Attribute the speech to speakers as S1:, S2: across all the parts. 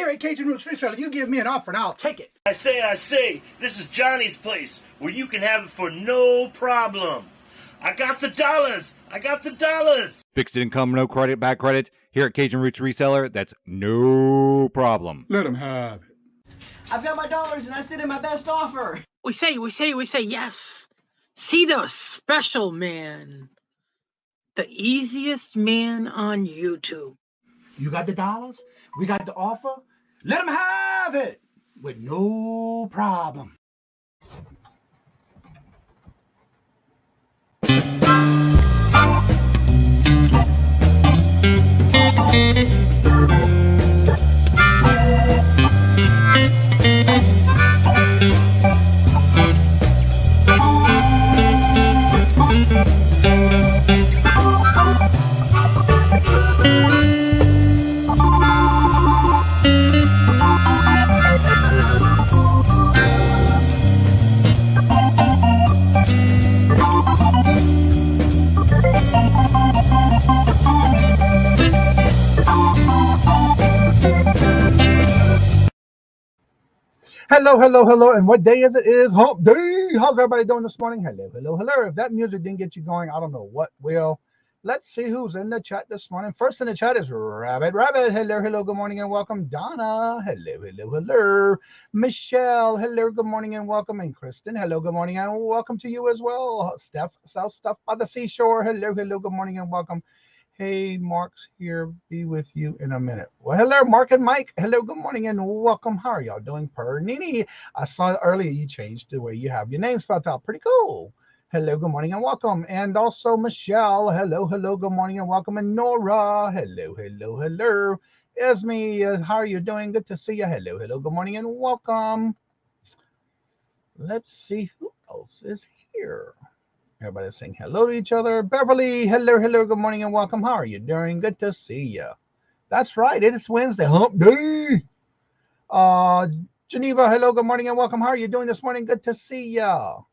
S1: here at Kajun Roots Reseller, you give me an offer and I'll take it.
S2: I say, this is Johnny's place, where you can have it for no problem. I got the dollars.
S3: Fixed income, no credit, back credit. Here at Kajun Roots Reseller, that's no problem.
S1: Let him have it.
S4: I've got my dollars and I sit in my best offer.
S5: We say yes. See the special man. The easiest man on YouTube.
S1: You got the dollars? We got the offer? Let him have it with no problem. Hello, and what day is it? It is hump day. How's everybody doing this morning? Hello. If that music didn't get you going, I don't know what will. Let's see who's in the chat this morning. First in the chat is Rabbit. Hello, good morning and welcome. Donna, hello. Michelle, hello, good morning and welcome. And Kristen, hello, good morning and welcome to you as well. Steph, South Stuff by the Seashore, hello, good morning and welcome. Hey, Mark's here. Be with you in a minute. Well, hello, Mark and Mike. Hello, good morning and welcome. How are y'all doing? Nini, I saw earlier you changed the way you have your name spelled out. Pretty cool. Hello, good morning and welcome. And also Michelle. Hello, good morning and welcome. And Nora. Hello. Esme, how are you doing? Good to see you. Hello, good morning and welcome. Let's see who else is here. Everybody's saying hello to each other. Beverly, hello, good morning and welcome. How are you doing? Good to see you. That's right. It is Wednesday, hump day. Geneva, hello, good morning and welcome. How are you doing this morning? Good to see you.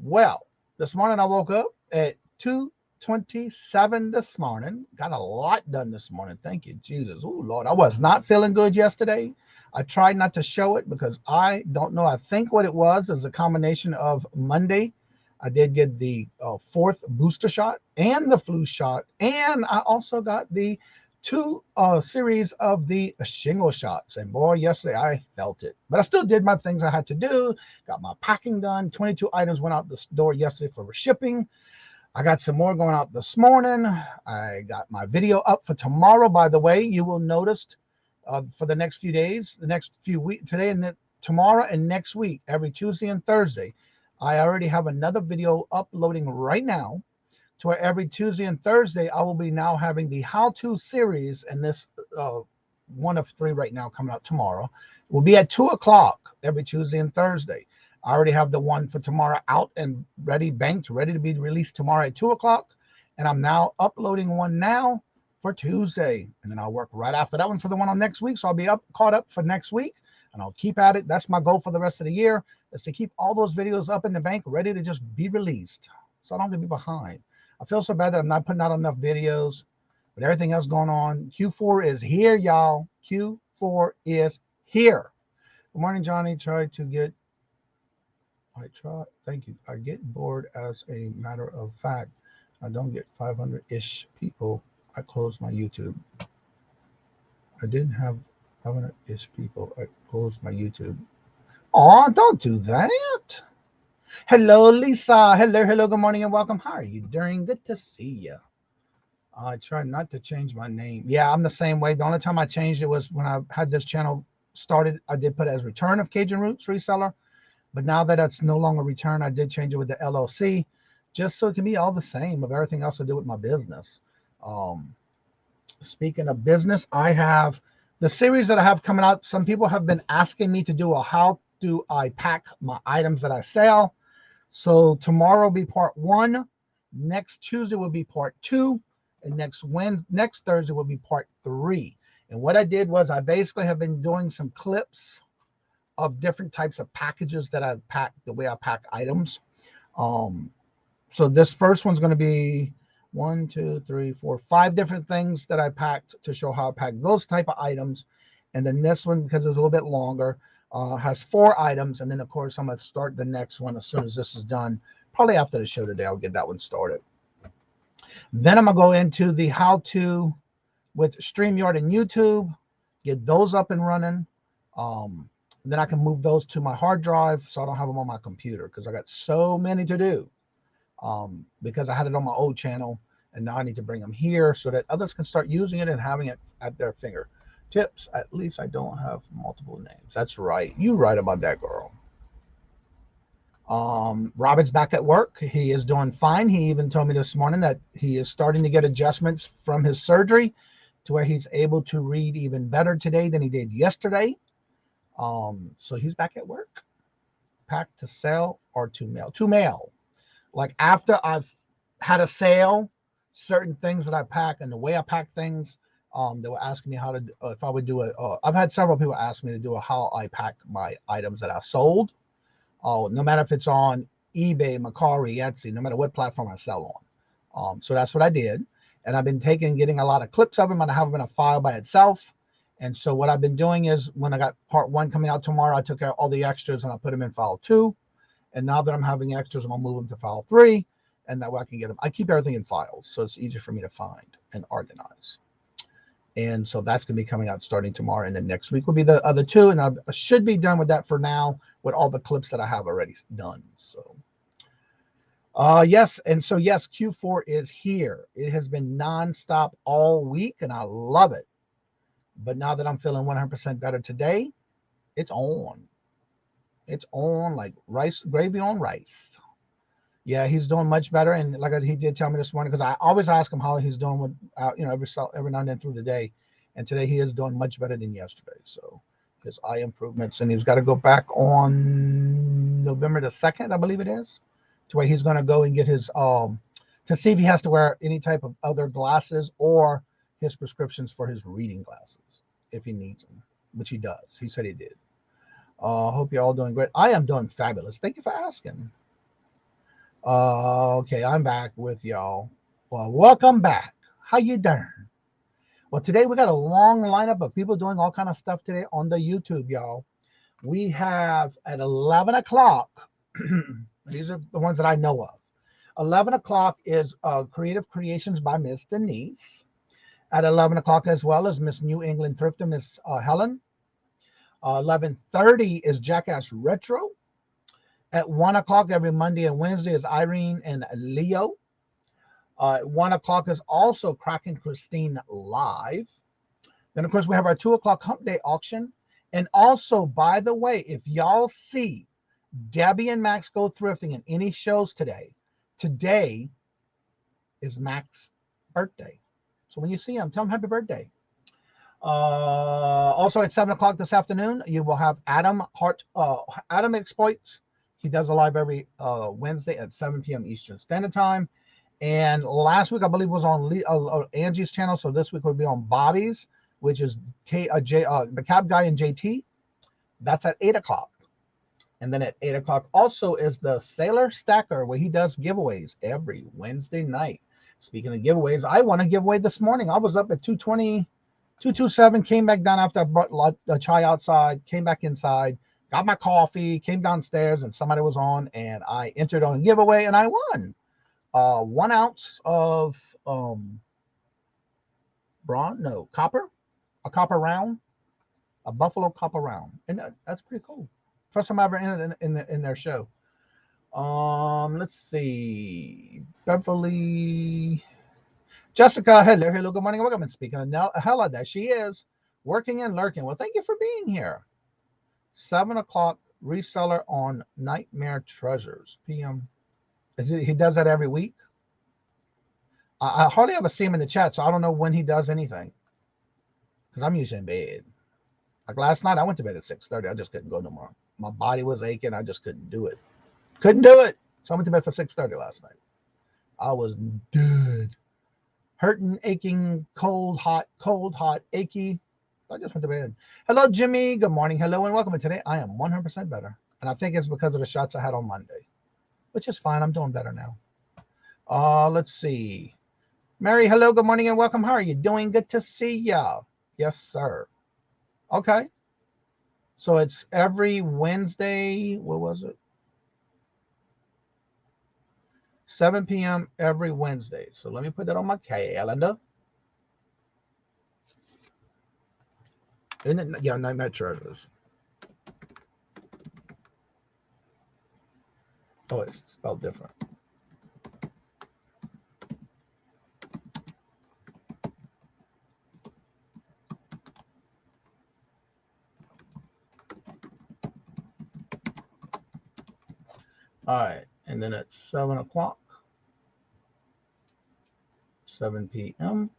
S1: Well, this morning I woke up at 2:27 this morning. Got a lot done this morning. Thank you, Jesus. Oh, Lord. I was not feeling good yesterday. I tried not to show it because I don't know. I think what it was is a combination of Monday. I did get the fourth booster shot and the flu shot. And I also got the two series of the shingle shots. And boy, yesterday I felt it. But I still did my things I had to do. Got my packing done. 22 items went out the door yesterday for shipping. I got some more going out this morning. I got my video up for tomorrow. By the way, you will notice for the next few days, the next few weeks, today and tomorrow and next week, every Tuesday and Thursday, I already have another video uploading right now to where every Tuesday and Thursday, I will be now having the how-to series, and this one of three right now coming out tomorrow. Will be at 2 o'clock every Tuesday and Thursday. I already have the one for tomorrow out and ready, banked, ready to be released tomorrow at 2 o'clock. And I'm now uploading one now for Tuesday. And then I'll work right after that one for the one on next week. So I'll be caught up for next week. And I'll keep at it. That's my goal for the rest of the year, is to keep all those videos up in the bank, ready to just be released. So I don't have to be behind. I feel so bad that I'm not putting out enough videos, but everything else going on. Q4 is here, y'all. Q4 is here. Good morning, Johnny. Thank you. I get bored as a matter of fact. I don't get 500-ish people. I closed my YouTube. I didn't have 500-ish people. I closed my YouTube. Oh, don't do that. Hello, Lisa. Hello, good morning and welcome. How are you doing? Good to see you. I try not to change my name. Yeah, I'm the same way. The only time I changed it was when I had this channel started. I did put it as Return of Kajun Roots Reseller. But now that it's no longer Return, I did change it with the LLC, just so it can be all the same of everything else to do with my business. Speaking of business, I have the series that I have coming out. Some people have been asking me to do a how do I pack my items that I sell. So tomorrow will be part 1. Next Tuesday will be part 2. And next Thursday will be part 3. And what I did was I basically have been doing some clips of different types of packages that I've packed, the way I pack items. So this first one's going to be 1, 2, 3, 4, 5 different things that I packed to show how I pack those type of items. And then this one, because it's a little bit longer, has 4 items. And then, of course, I'm going to start the next one as soon as this is done. Probably after the show today, I'll get that one started. Then I'm going to go into the how-to with StreamYard and YouTube, get those up and running. Then I can move those to my hard drive so I don't have them on my computer because I got so many to do because I had it on my old channel. And now I need to bring them here so that others can start using it and having it at their fingertips. At least I don't have multiple names. That's right. You right about that, girl. Robin's back at work. He is doing fine. He even told me this morning that he is starting to get adjustments from his surgery to where he's able to read even better today than he did yesterday. So he's back at work. Pack to sell or to mail? To mail. Like after I've had a sale, certain things that I pack and the way I pack things, they were asking me how to, if I would do it. I've had several people ask me to do how I pack my items that I sold. No matter if it's on eBay, Mercari, Etsy, no matter what platform I sell on. So that's what I did. And I've been getting a lot of clips of them and I have them in a file by itself. And so what I've been doing is when I got part 1 coming out tomorrow, I took out all the extras and I put them in file 2. And now that I'm having extras, I'm going to move them to file 3. And that way I can get them. I keep everything in files, so it's easier for me to find and organize. And so that's going to be coming out starting tomorrow. And then next week will be the other 2. And I should be done with that for now with all the clips that I have already done. So, yes. And so, yes, Q4 is here. It has been nonstop all week, and I love it. But now that I'm feeling 100% better today, it's on. It's on like rice, gravy on rice. Yeah, he's doing much better. And like he did tell me this morning, because I always ask him how he's doing with, every now and then through the day. And today he is doing much better than yesterday. So his eye improvements. And he's got to go back on November the 2nd, I believe it is, to where he's going to go and get his, to see if he has to wear any type of other glasses or his prescriptions for his reading glasses, if he needs them, which he does. He said he did. Hope you're all doing great. I am doing fabulous. Thank you for asking. Okay, I'm back with y'all. Well, welcome back. How you doing? Well, today we got a long lineup of people doing all kind of stuff today on the YouTube, y'all. We have at 11 o'clock, these are the ones that I know of. 11 o'clock is Creative Creations by Miss Denise. At 11 o'clock as well as Miss New England Thrifter, Miss Helen. 11:30 is Jackass Retro. At 1 o'clock every Monday and Wednesday is Irene and Leo. 1 o'clock is also Cracking Christine Live. Then, of course, we have our 2 o'clock Hump Day auction. And also, by the way, if y'all see Debbie and Max Go Thrifting in any shows today, today is Max's birthday. So when you see him, tell him happy birthday. Also at 7 o'clock this afternoon, you will have Adam Exploits. He does a live every Wednesday at 7 p.m. Eastern Standard Time. And last week, I believe, was on Angie's channel. So this week will be on Bobby's, which is the Cab Guy and JT. That's at 8 o'clock. And then at 8 o'clock also is the Sailor Stacker, where he does giveaways every Wednesday night. Speaking of giveaways, I won a giveaway this morning. I was up at 227, came back down after I brought the chai outside, came back inside, got my coffee, came downstairs, and somebody was on, and I entered on a giveaway, and I won 1 ounce of copper, a copper round, a buffalo copper round, and that's pretty cool. First time I ever entered in their show. Let's see, Beverly. Jessica, hello, good morning, welcome. And speaking of Hella, there she is, working and lurking. Well, thank you for being here. 7 o'clock reseller on Nightmare Treasures, PM. He does that every week. I hardly ever see him in the chat, so I don't know when he does anything. Because I'm usually in bed. Like last night, I went to bed at 6:30. I just couldn't go no more. My body was aching. I just couldn't do it. Couldn't do it. So I went to bed for 6:30 last night. I was dead. Hurting, aching, cold, hot, achy. I just went to bed. Hello, Jimmy. Good morning. Hello, and welcome. And today I am 100% better. And I think it's because of the shots I had on Monday, which is fine. I'm doing better now. Let's see. Mary, hello, good morning, and welcome. How are you doing? Good to see ya. Yes, sir. Okay. So it's every Wednesday. What was it? 7 p.m. every Wednesday. So let me put that on my calendar. Isn't it? Yeah, Nightmare Treasures. Oh, it's spelled different. All right. And then at 7 o'clock, 7 p.m.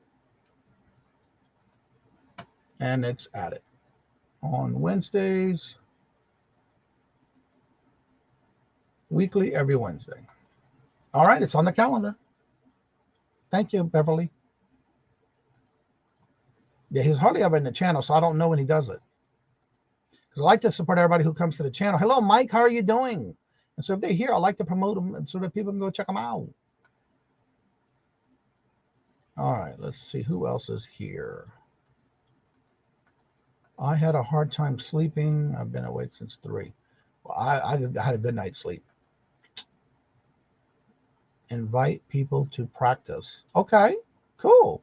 S1: And it's added on Wednesdays, weekly every Wednesday. All right. It's on the calendar. Thank you, Beverly. Yeah, he's hardly ever in the channel, so I don't know when he does it. Because I like to support everybody who comes to the channel. Hello, Mike. How are you doing? And so if they're here, I like to promote them and so that people can go check them out. All right, let's see who else is here. I had a hard time sleeping. I've been awake since 3. Well, I had a good night's sleep. Invite people to practice. Okay, cool.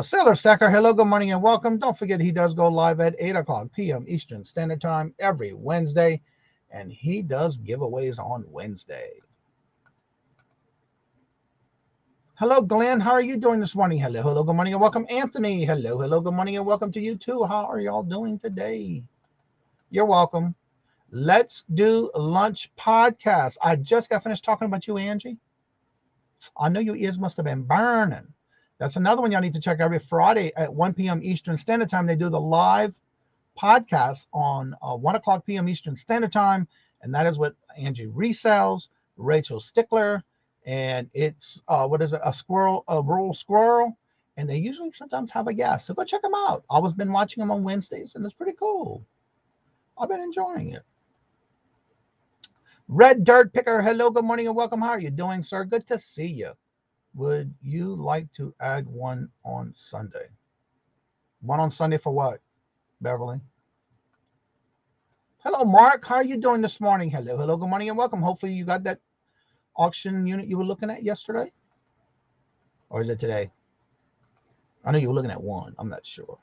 S1: Sailor Stacker, hello, good morning, and welcome. Don't forget he does go live at 8 o'clock p.m. Eastern Standard Time every Wednesday, and he does giveaways on Wednesday. Hello, Glenn. How are you doing this morning? Hello, hello, good morning, and welcome. Anthony, hello, hello, good morning, and welcome to you too. How are y'all doing today? You're welcome. Let's do lunch podcast. I just got finished talking about you, Angie. I know your ears must have been burning. That's another one y'all need to check every Friday at 1 p.m. Eastern Standard Time. They do the live podcast on 1 o'clock p.m. Eastern Standard Time, and that is what Angie resells, Rachel Stickler, and it's a rural squirrel, and they usually sometimes have a guest. So go check them out. I've always been watching them on Wednesdays, and it's pretty cool. I've been enjoying it. Red Dirt Picker, hello, good morning, and welcome. How are you doing, sir? Good to see you. Would you like to add one on Sunday? One on Sunday for what, Beverly? Hello, Mark. How are you doing this morning? Hello, hello, good morning, and welcome. Hopefully you got that auction unit you were looking at yesterday. Or is it today? I know you were looking at one. I'm not sure.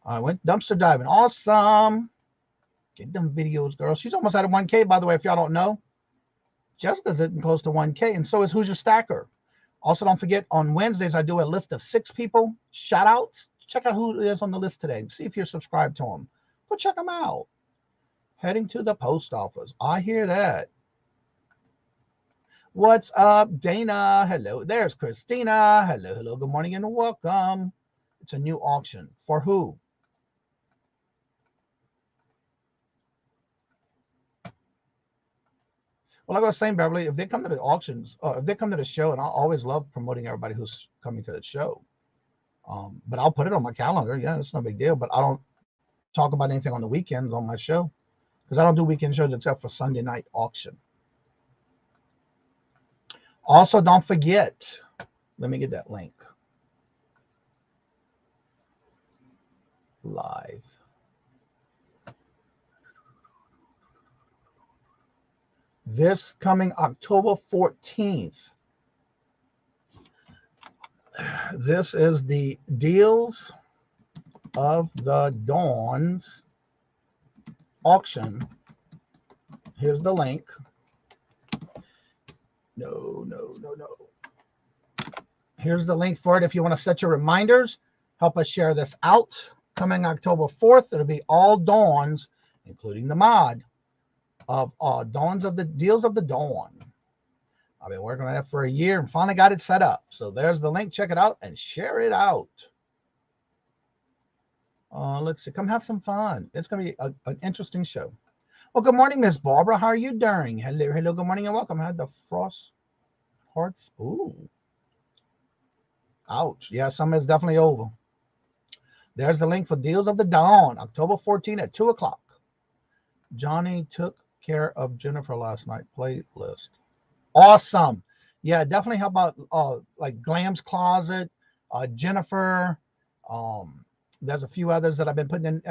S1: I went dumpster diving. Awesome. Get them videos, girl. She's almost at a 1K, by the way, if y'all don't know. Jessica's getting close to 1K, and so is Who's Your Stacker. Also, don't forget, on Wednesdays, I do a list of 6 people, shout-outs. Check out who is on the list today. See if you're subscribed to them. Go check them out. Heading to the post office. I hear that. What's up, Dana? Hello. There's Christina. Hello, hello. Good morning and welcome. It's a new auction. For who? Well, like I was saying, Beverly, if they come to the auctions, if they come to the show, and I always love promoting everybody who's coming to the show, but I'll put it on my calendar. Yeah, it's no big deal. But I don't talk about anything on the weekends on my show because I don't do weekend shows except for Sunday night auction. Also, don't forget, let me get that link. Live. This coming October 14th. This is the Deals of the Dawns auction. Here's the link. No. Here's the link for it. If you want to set your reminders, help us share this out. Coming October 4th, it'll be all Dawns, including the mod, of Deals of the Dawn. I've been working on that for a year and finally got it set up. So there's the link. Check it out and share it out. Let's see. Come have some fun. It's going to be an interesting show. Well, good morning, Miss Barbara. How are you doing? Hello, hello. Good morning and welcome. I had the frost hearts. Ooh. Ouch. Yeah, summer is definitely over. There's the link for Deals of the Dawn, October 14th at 2 o'clock. Johnny took care of Jennifer last night. Playlist. Awesome. Yeah, definitely help out like Glam's Closet, Jennifer, There's a few others that I've been putting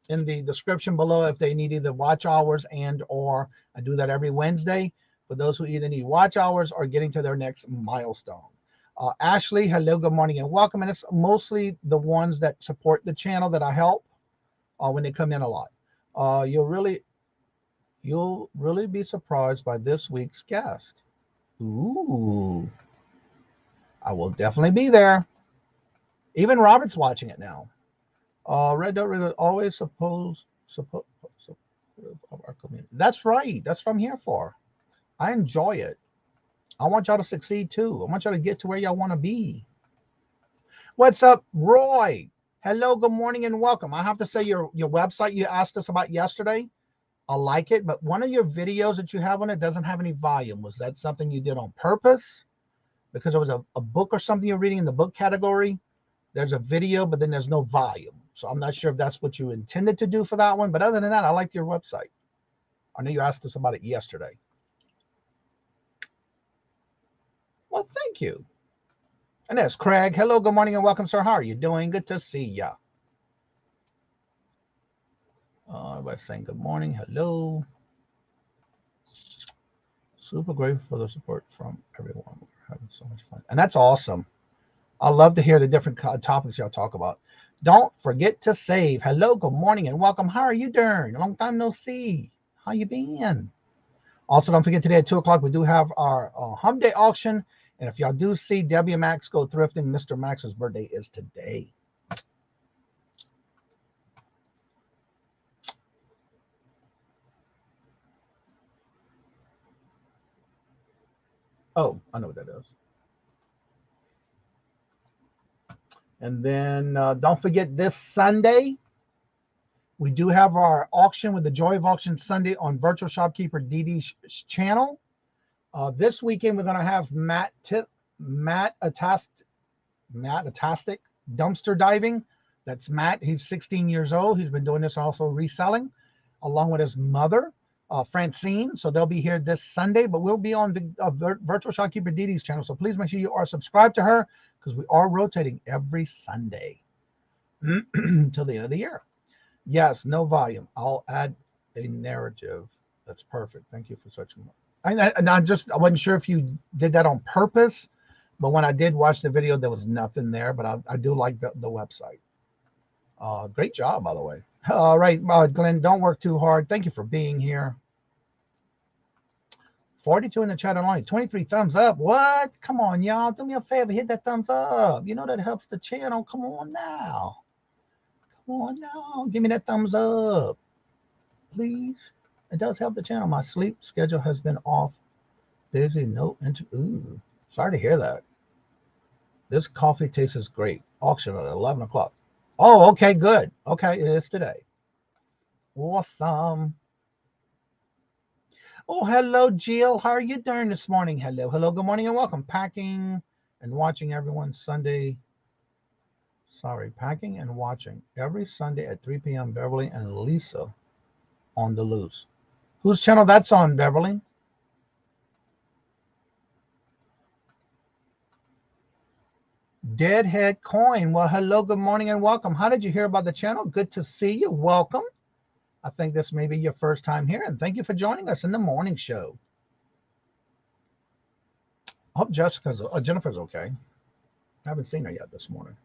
S1: in the description below if they need either watch hours and or I do that every Wednesday for those who either need watch hours or getting to their next milestone. Ashley, hello, good morning, and welcome. And it's mostly the ones that support the channel that I help when they come in a lot. You'll really be surprised by this week's guest. Ooh, I will definitely be there. Even Robert's watching it now. Red Dot Red always support of our community. That's right. That's what I'm here for. I enjoy it. I want y'all to succeed too. I want y'all to get to where y'all want to be. What's up, Roy? Hello, good morning, and welcome. I have to say your website you asked us about yesterday, I like it, but one of your videos that you have on it doesn't have any volume. Was that something you did on purpose? Because it was a book or something you're reading in the book category. There's a video, but then there's no volume. So I'm not sure if that's what you intended to do for that one. But other than that, I liked your website. I know you asked us about it yesterday. Well, thank you. And there's Craig. Hello, good morning, and welcome, sir. How are you doing? Good to see ya. Everybody's saying good morning. Hello. Super grateful for the support from everyone. We're having so much fun. And that's awesome. I love to hear the different topics y'all talk about. Don't forget to save. Hello, good morning, and welcome. How are you doing? Long time no see. How you been? Also, don't forget today at 2 o'clock, we do have our Hump Day auction. And if y'all do see W Max go thrifting, Mr. Max's birthday is today. Oh, I know what that is. And then don't forget this Sunday, we do have our auction with the Joy of Auction Sunday on Virtual Shopkeeper DD's channel. This weekend, we're going to have Matt Atastic dumpster diving. That's Matt. He's 16 years old. He's been doing this also reselling along with his mother, Francine. So they'll be here this Sunday, but we'll be on the Virtual Shopkeeper DD's channel. So please make sure you are subscribed to her because we are rotating every Sunday till the end of the year. Yes, no volume. I'll add a narrative. That's perfect. Thank you for such a I wasn't sure if you did that on purpose, but when I did watch the video, there was nothing there, but I do like the website. Great job, by the way. All right, Glenn, don't work too hard. Thank you for being here. 42 in the chat online, 23 thumbs up. What? Come on, y'all. Do me a favor. Hit that thumbs up. You know that helps the channel. Come on now. Come on now. Give me that thumbs up, please. It does help the channel. My sleep schedule has been off. Busy. Ooh, sorry to hear that. This coffee tastes great. Auction at 11 o'clock. Oh, okay, good. Okay, it is today. Awesome. Oh, hello, Jill. How are you doing this morning? Hello, good morning, and welcome. Packing and watching everyone Sunday. Packing and watching every Sunday at 3 p.m. Beverly and Lisa on the loose. Whose channel that's on, Beverly? Deadhead Coin. Well, hello, good morning, and welcome. How did you hear about the channel? Good to see you. Welcome. I think this may be your first time here, and thank you for joining us in the morning show. I hope Jennifer's okay. I haven't seen her yet this morning.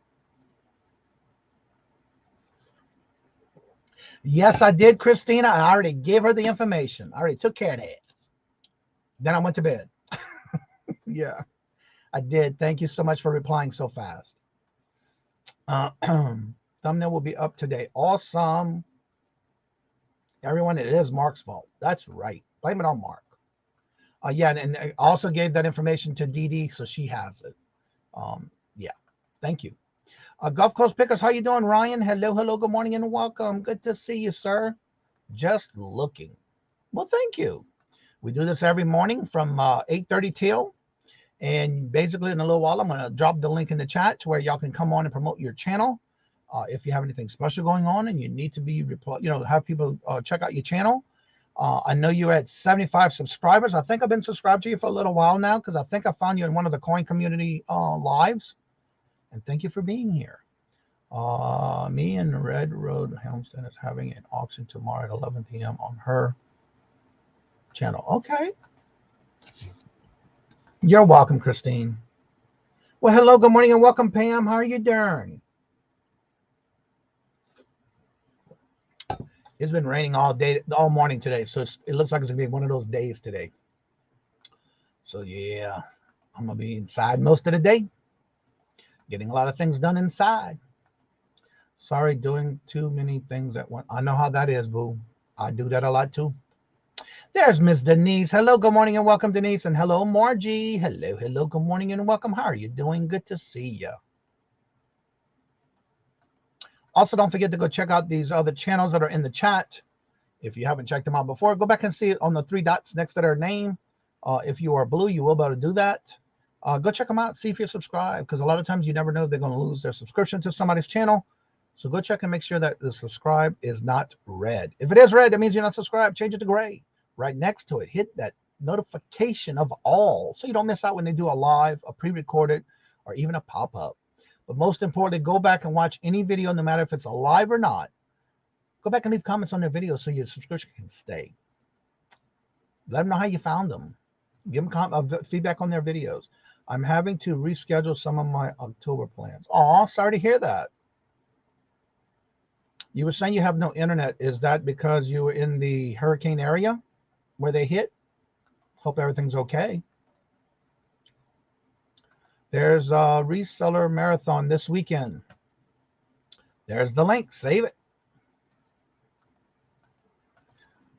S1: Yes, I did, Christina. I already gave her the information. I already took care of that. Then I went to bed. Yeah, I did. Thank you so much for replying so fast. Thumbnail will be up today. Awesome. Everyone, it is Mark's fault. That's right. Blame it on Mark. Yeah, and I also gave that information to Dee Dee, so she has it. Yeah, thank you. Gulf Coast Pickers, how you doing, Ryan? Hello, good morning, and welcome. Good to see you, sir. Just looking. Well, thank you. We do this every morning from 8:30 till, and basically in a little while, I'm going to drop the link in the chat to where y'all can come on and promote your channel. If you have anything special going on and you need to be, have people check out your channel. I know you're at 75 subscribers. I think I've been subscribed to you for a little while now because I think I found you in one of the coin community lives. And thank you for being here. Me and Red Road Helmston is having an auction tomorrow at 11 p.m. on her channel. Okay. You're welcome, Christine. Well, hello, good morning, and welcome, Pam. How are you doing? It's been raining all morning today, so it looks like it's gonna be one of those days today. So yeah, I'm gonna be inside most of the day, getting a lot of things done inside. Sorry, doing too many things at once. I know how that is, boo. I do that a lot too. There's Miss Denise. Hello, good morning, and welcome, Denise. And hello, Margie. Hello, good morning, and welcome. How are you doing? Good to see you. Also, don't forget to go check out these other channels that are in the chat. If you haven't checked them out before, go back and see it on the 3 dots next to their name. If you are blue, you will be able to do that. Go check them out. See if you're subscribed, because a lot of times you never know if they're going to lose their subscription to somebody's channel. So go check and make sure that the subscribe is not red. If it is red, that means you're not subscribed. Change it to gray. Right next to it, hit that notification of all so you don't miss out when they do a live, a pre-recorded, or even a pop-up. But most importantly, go back and watch any video, no matter if it's alive or not. Go back and leave comments on their videos so your subscription can stay. Let them know how you found them. Give them feedback on their videos. I'm having to reschedule some of my October plans. Oh, sorry to hear that. You were saying you have no internet. Is that because you were in the hurricane area where they hit? Hope everything's okay. There's a reseller marathon this weekend. There's the link. Save it.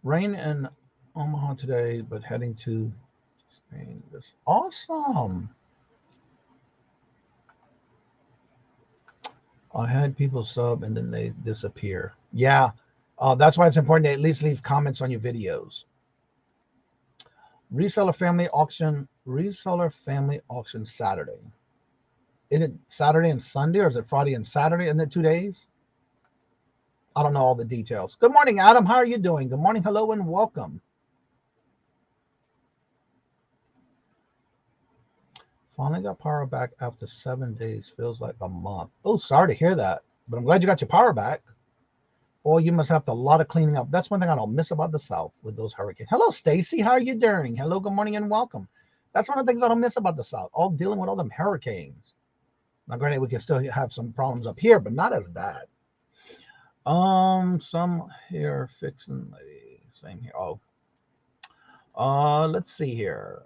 S1: Rain in Omaha today, but heading to Spain. This awesome. I had people sub and then they disappear. Yeah, that's why it's important to at least leave comments on your videos. Reseller family auction Saturday. Is it Saturday and Sunday, or is it Friday and Saturday? Isn't it 2 days? I don't know all the details. Good morning, Adam. How are you doing? Good morning, hello, and welcome. Finally got power back after 7 days. Feels like a month. Oh, sorry to hear that, but I'm glad you got your power back. Boy, you must have a lot of cleaning up. That's one thing I don't miss about the South with those hurricanes. Hello, Stacy. How are you doing? Hello, good morning, and welcome. That's one of the things I don't miss about the South. All dealing with all them hurricanes. Now, granted, we can still have some problems up here, but not as bad. Some here fixing. Same here. Let's see here.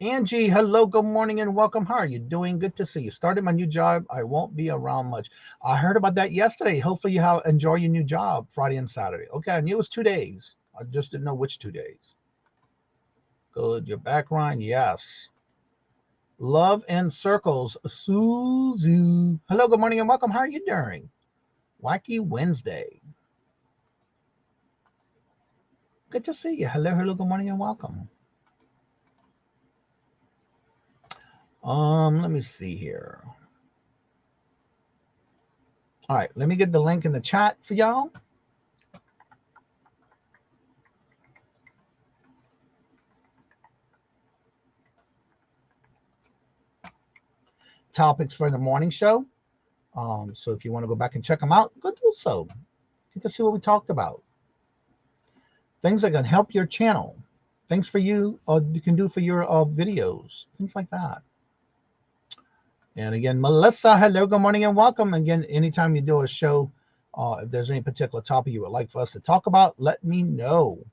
S1: Angie, hello, good morning, and welcome. How are you doing? Good to see you. Started my new job. I won't be around much. I heard about that yesterday. Hopefully you enjoy your new job Friday and Saturday. Okay, I knew it was 2 days. I just didn't know which 2 days. Good. Your background, yes. Love and circles, Suzu. Hello, good morning, and welcome. How are you doing? Wacky Wednesday. Good to see you. Hello, good morning, and welcome. Let me see here. All right, let me get the link in the chat for y'all. Topics for the morning show. So if you want to go back and check them out, go do so. Get to see what we talked about. Things that can help your channel. Things for you can do for your videos. Things like that. And again, Melissa, hello, good morning, and welcome. Again, anytime you do a show, if there's any particular topic you would like for us to talk about, let me know.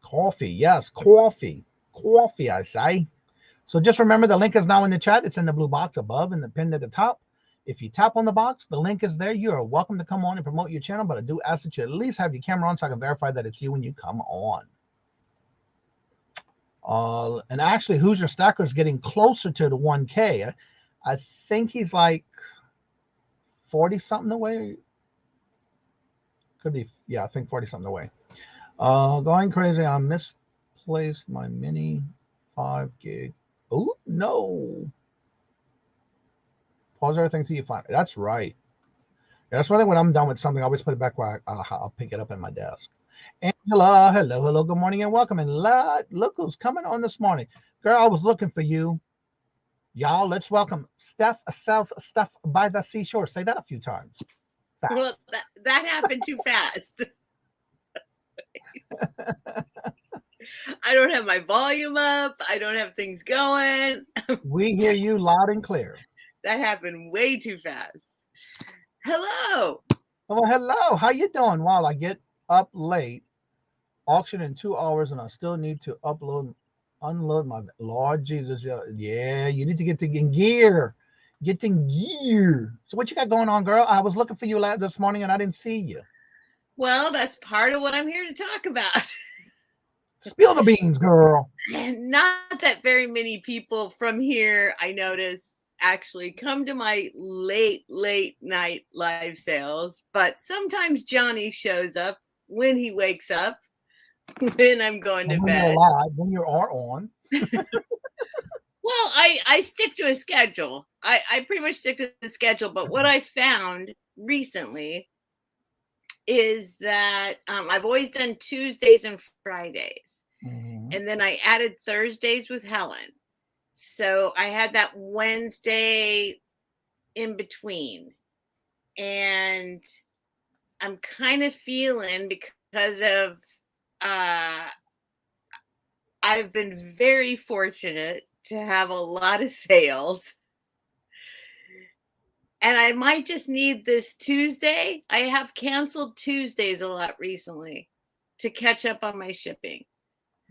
S1: Coffee, yes, coffee, I say. So just remember, the link is now in the chat. It's in the blue box above and the pinned at the top. If you tap on the box, the link is there. You are welcome to come on and promote your channel, but I do ask that you at least have your camera on so I can verify that it's you when you come on. And actually, Who's Your Stacker is getting closer to the 1K. I think he's like 40-something away. Could be, yeah, I think 40-something away. Going crazy. I misplaced my mini 5 gig. Oh, no. Pause everything till you find it. That's right. Yeah, that's one thing when I'm done with something, I always put it back where I'll pick it up in my desk. Angela, hello, good morning, and welcome. And look who's coming on this morning. Girl, I was looking for you. Y'all, let's welcome Steph sells stuff by the seashore. Say that a few times. Fast.
S6: Well, that happened too fast. I don't have my volume up. I don't have things going.
S1: We hear you loud and clear.
S6: That happened way too fast. Hello.
S1: Oh, hello. How you doing? Wow, I get up late, auction in 2 hours, and I still need to unload my Lord Jesus. Yeah, you need to get in gear. Get in gear. So what you got going on, girl? I was looking for you this morning and I didn't see you.
S6: Well, that's part of what I'm here to talk about.
S1: Spill the beans, girl.
S6: And not that very many people from here, I notice, actually come to my late night live sales, but sometimes Johnny shows up when he wakes up, when I'm going to bed.
S1: You're live, when you are on.
S6: Well, I stick to a schedule. I pretty much stick to the schedule, but what I found recently is that I've always done Tuesdays and Fridays.
S1: Mm-hmm.
S6: And then I added Thursdays with Helen. So I had that Wednesday in between. And I'm kind of feeling, because of I've been very fortunate to have a lot of sales. And I might just need this Tuesday. I have canceled Tuesdays a lot recently to catch up on my shipping.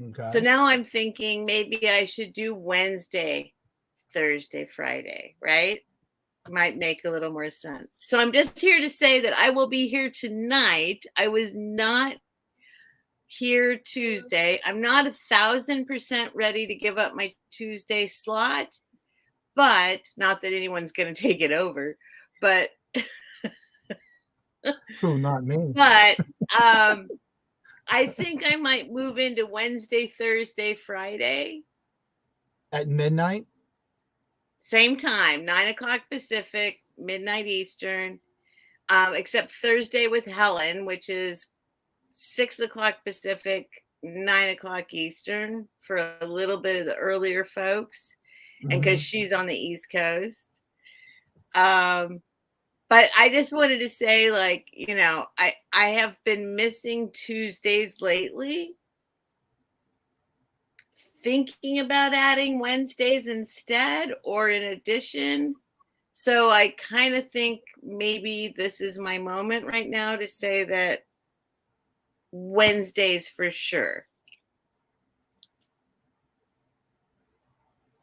S1: Okay.
S6: So now I'm thinking maybe I should do Wednesday, Thursday, Friday, right? Might make a little more sense. So I'm just here to say that I will be here tonight. I was not here Tuesday. I'm not 1,000% ready to give up my Tuesday slot, but not that anyone's going to take it over, but
S1: Who, not me.
S6: But I think I might move into Wednesday, Thursday, Friday.
S1: At midnight?
S6: Same time, 9 o'clock Pacific, midnight Eastern, except Thursday with Helen, which is 6 o'clock Pacific, 9 o'clock Eastern for a little bit of the earlier folks.
S1: Mm-hmm.
S6: And because she's on the East Coast. But I just wanted to say, like, you know, I have been missing Tuesdays lately. Thinking about adding Wednesdays instead or in addition. So I kind of think maybe this is my moment right now to say that Wednesdays for sure.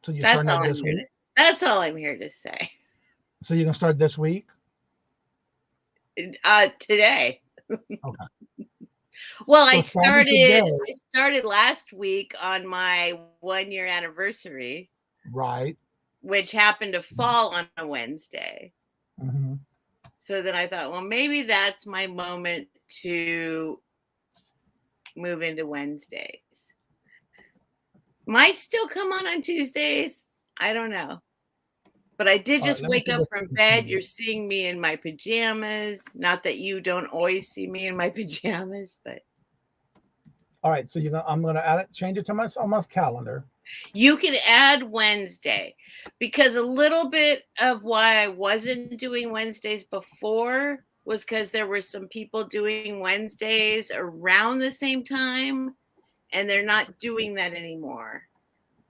S1: So
S6: That's all I'm here to say.
S1: So you're gonna start this week?
S6: Today.
S1: Okay.
S6: Well,
S1: So
S6: I started last week on my 1-year anniversary.
S1: Right.
S6: Which happened to fall on a Wednesday.
S1: Mm-hmm.
S6: So then I thought, well, maybe that's my moment to move into Wednesdays. Might still come on Tuesdays. I don't know. But I did just wake up from bed. You're seeing me in my pajamas. Not that you don't always see me in my pajamas, but.
S1: All right. So I'm going to change it to on my calendar.
S6: You can add Wednesday, because a little bit of why I wasn't doing Wednesdays before was because there were some people doing Wednesdays around the same time, and they're not doing that anymore.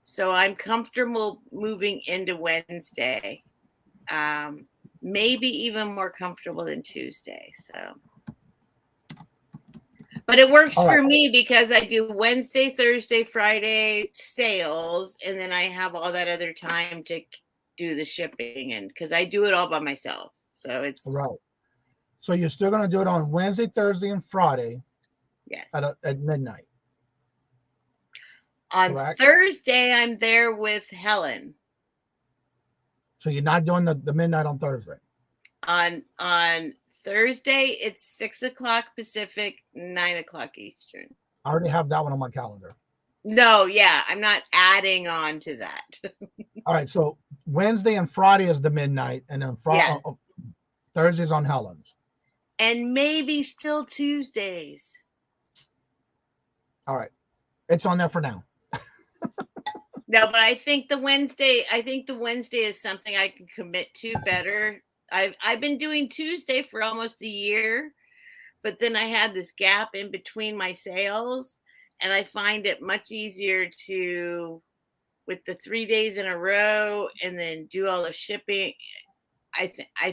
S6: So I'm comfortable moving into Wednesday, maybe even more comfortable than Tuesday. So, but it works for me because I do Wednesday, Thursday, Friday sales, and then I have all that other time to do the shipping, and because I do it all by myself. So it's
S1: right. So you're still going to do it on Wednesday, Thursday, and Friday.
S6: Yes.
S1: At midnight.
S6: On
S1: Correct?
S6: Thursday, I'm there with Helen.
S1: So you're not doing the midnight on Thursday?
S6: On Thursday, it's 6 o'clock Pacific, 9 o'clock Eastern.
S1: I already have that one on my calendar.
S6: No, yeah, I'm not adding on to that.
S1: All right, so Wednesday and Friday is the midnight, and then Thursday's on Helen's.
S6: And maybe still Tuesdays.
S1: All right. It's on there for now.
S6: No, but I think the Wednesday is something I can commit to better. I've been doing Tuesday for almost a year, but then I had this gap in between my sales, and I find it much easier to, with the 3 days in a row and then do all the shipping. I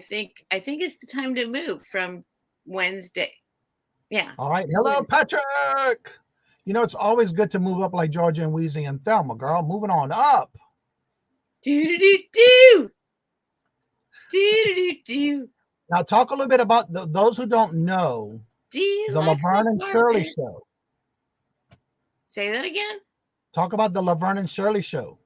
S6: think it's the time to move from Wednesday. Yeah.
S1: All right. Hello, Patrick. You know, it's always good to move up like Georgia and Weezy and Thelma, girl. Moving on up.
S6: Do.
S1: Now, talk a little bit about those who don't know the Laverne and Shirley show.
S6: Say that again.
S1: Talk about the Laverne and Shirley show.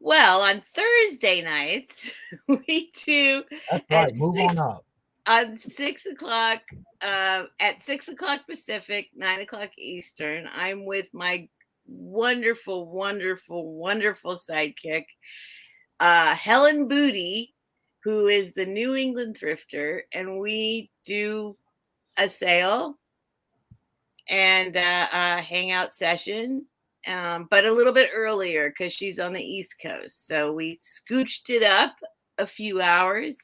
S6: Well, on Thursday nights, we do.
S1: That's right. Move on up.
S6: On 6 o'clock, at 6 o'clock Pacific, 9 o'clock Eastern, I'm with my wonderful, wonderful, wonderful sidekick, Helen Booty, who is the New England thrifter, and we do a sale and a hangout session, but a little bit earlier because she's on the East Coast. So we scooched it up a few hours.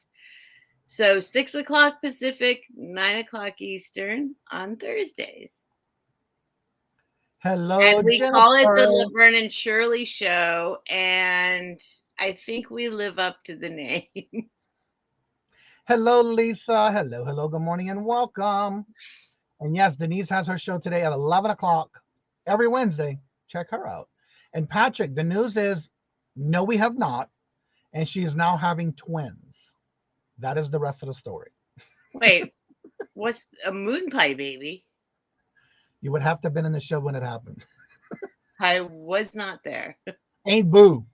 S6: So 6 o'clock Pacific, 9 o'clock Eastern on Thursdays.
S1: Hello,
S6: and we
S1: Jennifer.
S6: call it the Laverne and Shirley Show, and I think we live up to the name.
S1: Hello, Lisa. Hello. Good morning and welcome. And yes, Denise has her show today at 11 o'clock every Wednesday. Check her out. And Patrick, the news is, no, we have not. And she is now having twins. That is the rest of the story.
S6: Wait, what's a moon pie baby?
S1: You would have to have been in the show when it happened.
S6: I was not there.
S1: Ain't Boo.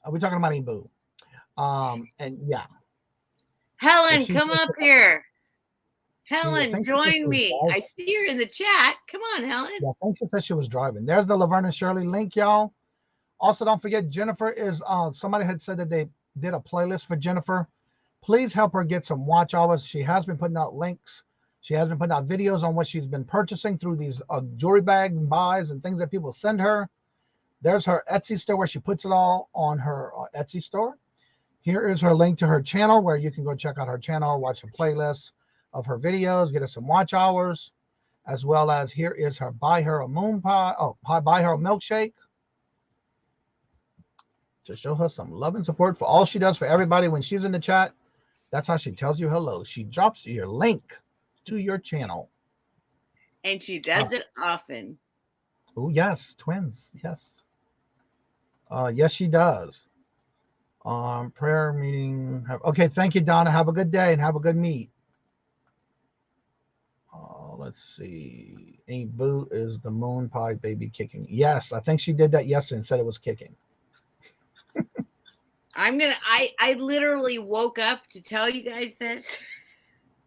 S1: We're talking about Ain't Boo. And yeah.
S6: Helen, come up here. Helen,
S1: join
S6: me. I see her in the chat. Come on, Helen.
S1: Yeah, I think she said she was driving. There's the Laverne and Shirley link, y'all. Also, don't forget, Jennifer is, somebody had said that they did a playlist for Jennifer. Please help her get some watch hours. She has been putting out links. She has been putting out videos on what she's been purchasing through these jewelry bag buys and things that people send her. There's her Etsy store where she puts it all on her Etsy store. Here is her link to her channel where you can go check out her channel, watch some playlists of her videos, get her some watch hours, as well as here is her buy her a moon pie. Oh, buy her a milkshake. To show her some love and support for all she does for everybody when she's in the chat. That's how she tells you hello. She drops your link to your channel.
S6: And she does it often.
S1: Oh, yes. Twins. Yes. Yes, she does. Prayer meeting. Okay. Thank you, Donna. Have a good day and have a good meet. Let's see. Ain't Boo is the moon pie baby kicking. Yes. I think she did that yesterday and said it was kicking.
S6: I literally woke up to tell you guys this.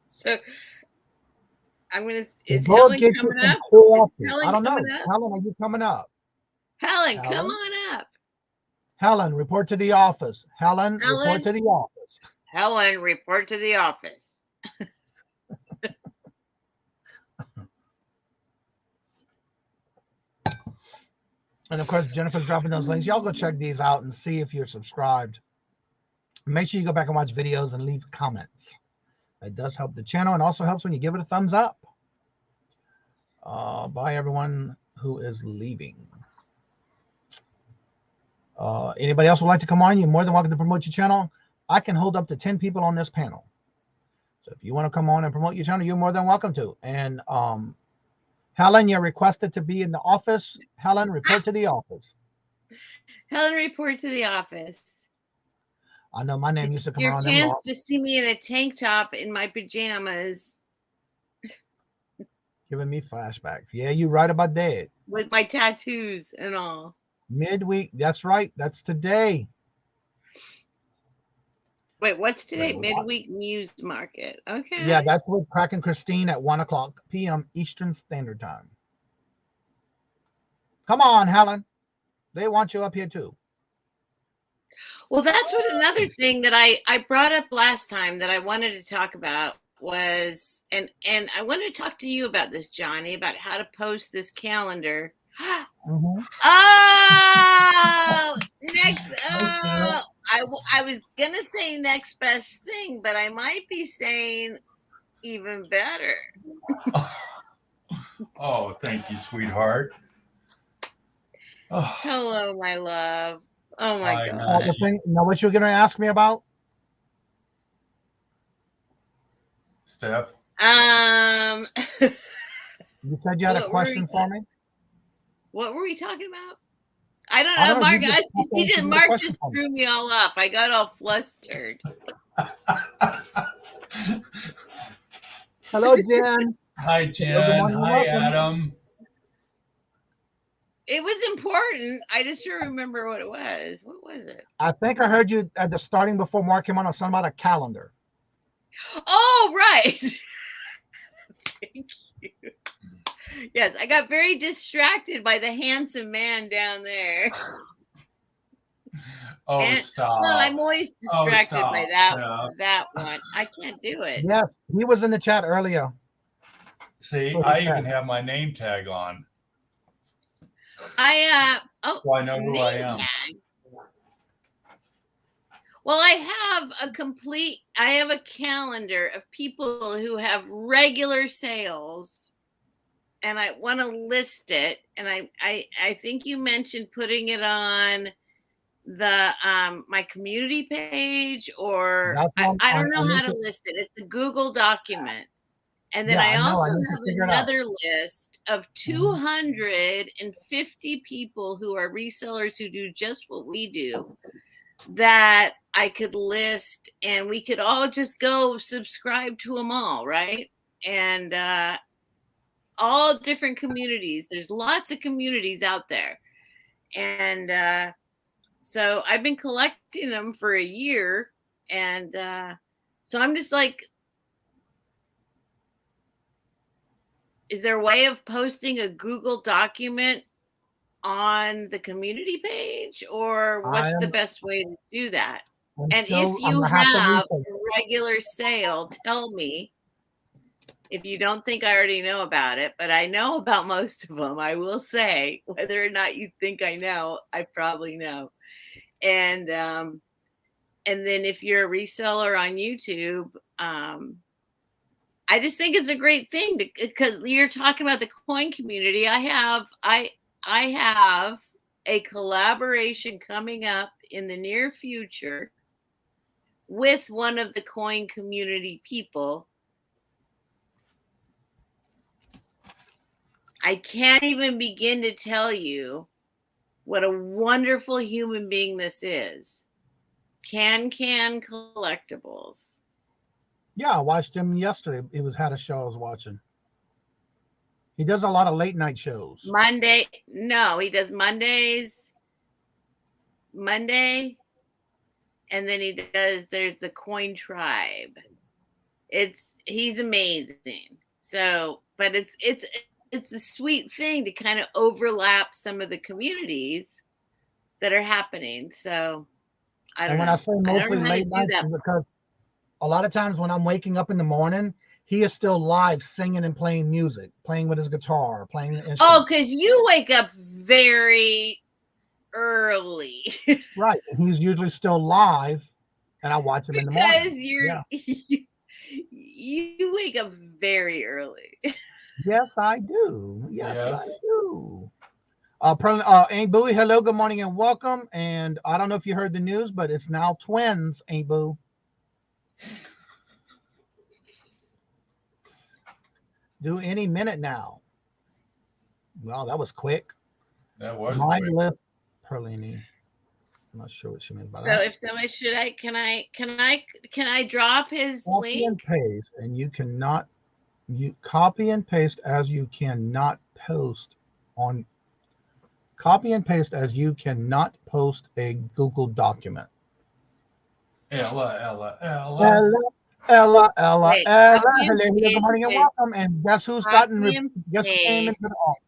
S6: So is Helen coming up?
S1: I don't know. Helen, are you coming up?
S6: Helen, come on up.
S1: Helen, report to the office. Helen, report to the office.
S6: Helen, report to the office.
S1: And of course, Jennifer's dropping those links. Y'all go check these out and see if you're subscribed. Make sure you go back and watch videos and leave comments. It does help the channel and also helps when you give it a thumbs up. Bye, everyone who is leaving. Anybody else would like to come on? You're more than welcome to promote your channel. I can hold up to 10 people on this panel. So if you want to come on and promote your channel, you're more than welcome to. And Helen, you're requested to be in the office. Helen, report to the office.
S6: Helen, report to the office.
S1: I know my name used to come around.
S6: Your chance to see me in a tank top in my pajamas.
S1: Giving me flashbacks. Yeah, you're right about that.
S6: With my tattoos and all.
S1: Midweek. That's right. That's today.
S6: Wait, what's today? Midweek News Market. Okay.
S1: Yeah, that's with Crack and Christine at 1 o'clock p.m. Eastern Standard Time. Come on, Helen. They want you up here too.
S6: Well, that's what another thing that I brought up last time that I wanted to talk about was, and I wanted to talk to you about this, Johnny, about how to post this calendar
S1: Mhm.
S6: Oh, next. Oh, I was gonna say next best thing, but I might be saying even better.
S7: Oh, thank you, sweetheart. Oh,
S6: Hello, my love. Oh my
S7: Hi,
S6: God.
S1: The thing, now what you're going to ask me about?
S7: Steph.
S1: You said you had a
S6: What were
S1: question
S6: we-
S1: for me?
S6: What were we talking about? I don't
S1: I
S6: know,
S1: don't know,
S6: Mark.
S1: you just-
S6: Mark
S1: question
S6: just
S1: for me.
S6: threw me all off. I got all flustered.
S1: Hello, Jen.
S7: Hi,
S1: Good
S7: Jen.
S1: morning,
S7: Hi,
S1: welcome.
S7: Adam.
S6: It was important. I just don't remember what it was. What was it?
S1: I think I heard you at the starting before Mark came on something about a calendar.
S6: Oh, right. Thank you. Yes, I got very distracted by the handsome man down there.
S7: Oh,
S6: And-
S7: stop.
S6: Well, I'm always distracted by
S7: stop.
S6: that one. I can't do it.
S1: Yes, he was in the chat earlier.
S7: See,
S1: So
S7: I
S1: he
S7: even
S1: said.
S7: have my name tag on.
S6: So
S7: I know who I
S6: name
S7: am.
S6: tag. Well, I have a calendar of people who have regular sales, and I want to list it. And I think you mentioned putting it on the my community page, or
S1: That's
S6: I don't know
S1: I
S6: how
S1: need
S6: to list it. It's a Google document. And then
S1: Yeah,
S6: I
S1: I know.
S6: also
S1: I need to
S6: have
S1: figure it out.
S6: another list of 250 people who are resellers who do just what we do that I could list, and we could all just go subscribe to them all, right? And all different communities. There's lots of communities out there. And so I've been collecting them for a year. And so I'm just like, is there a way of posting a Google document on the community page, or what's the best way to do that? And if you have a regular sale, tell me. If you don't think I already know about it, but I know about most of them, I will say, whether or not you think I know, I probably know. And then if you're a reseller on YouTube, I just think it's a great thing because you're talking about the coin community. I have a collaboration coming up in the near future with one of the coin community people. I can't even begin to tell you what a wonderful human being this is. Can Collectibles.
S1: Yeah, I watched him yesterday. He had a show I was watching. He does a lot of late night shows.
S6: He does Monday, and then there's the Coin Tribe. He's amazing. So, but it's a sweet thing to kind of overlap some of the communities that are happening. So I don't know.
S1: When I say mostly late night, because a lot of times when I'm waking up in the morning, he is still live singing and playing music, playing with his guitar, playing the instrument.
S6: Oh, because you wake up very early.
S1: Right. He's usually still live, and I watch him in the morning.
S6: Because you wake up very early.
S1: Yes, I do. Yes. I do. Aunt Boo, hello, good morning, and welcome. And I don't know if you heard the news, but it's now twins, Aunt Boo. Due any minute now. Well, that was quick.
S7: That was
S1: My
S7: quick.
S1: lip, Perlini. I'm not sure what she means by
S6: So
S1: that.
S6: if somebody can I drop his
S1: Copy
S6: link?
S1: and paste, and you cannot copy and paste as you cannot post on copy and paste as you cannot post a Google document.
S7: Ella.
S1: Hello,
S6: Wait,
S1: good morning and welcome. And guess who's came into the office?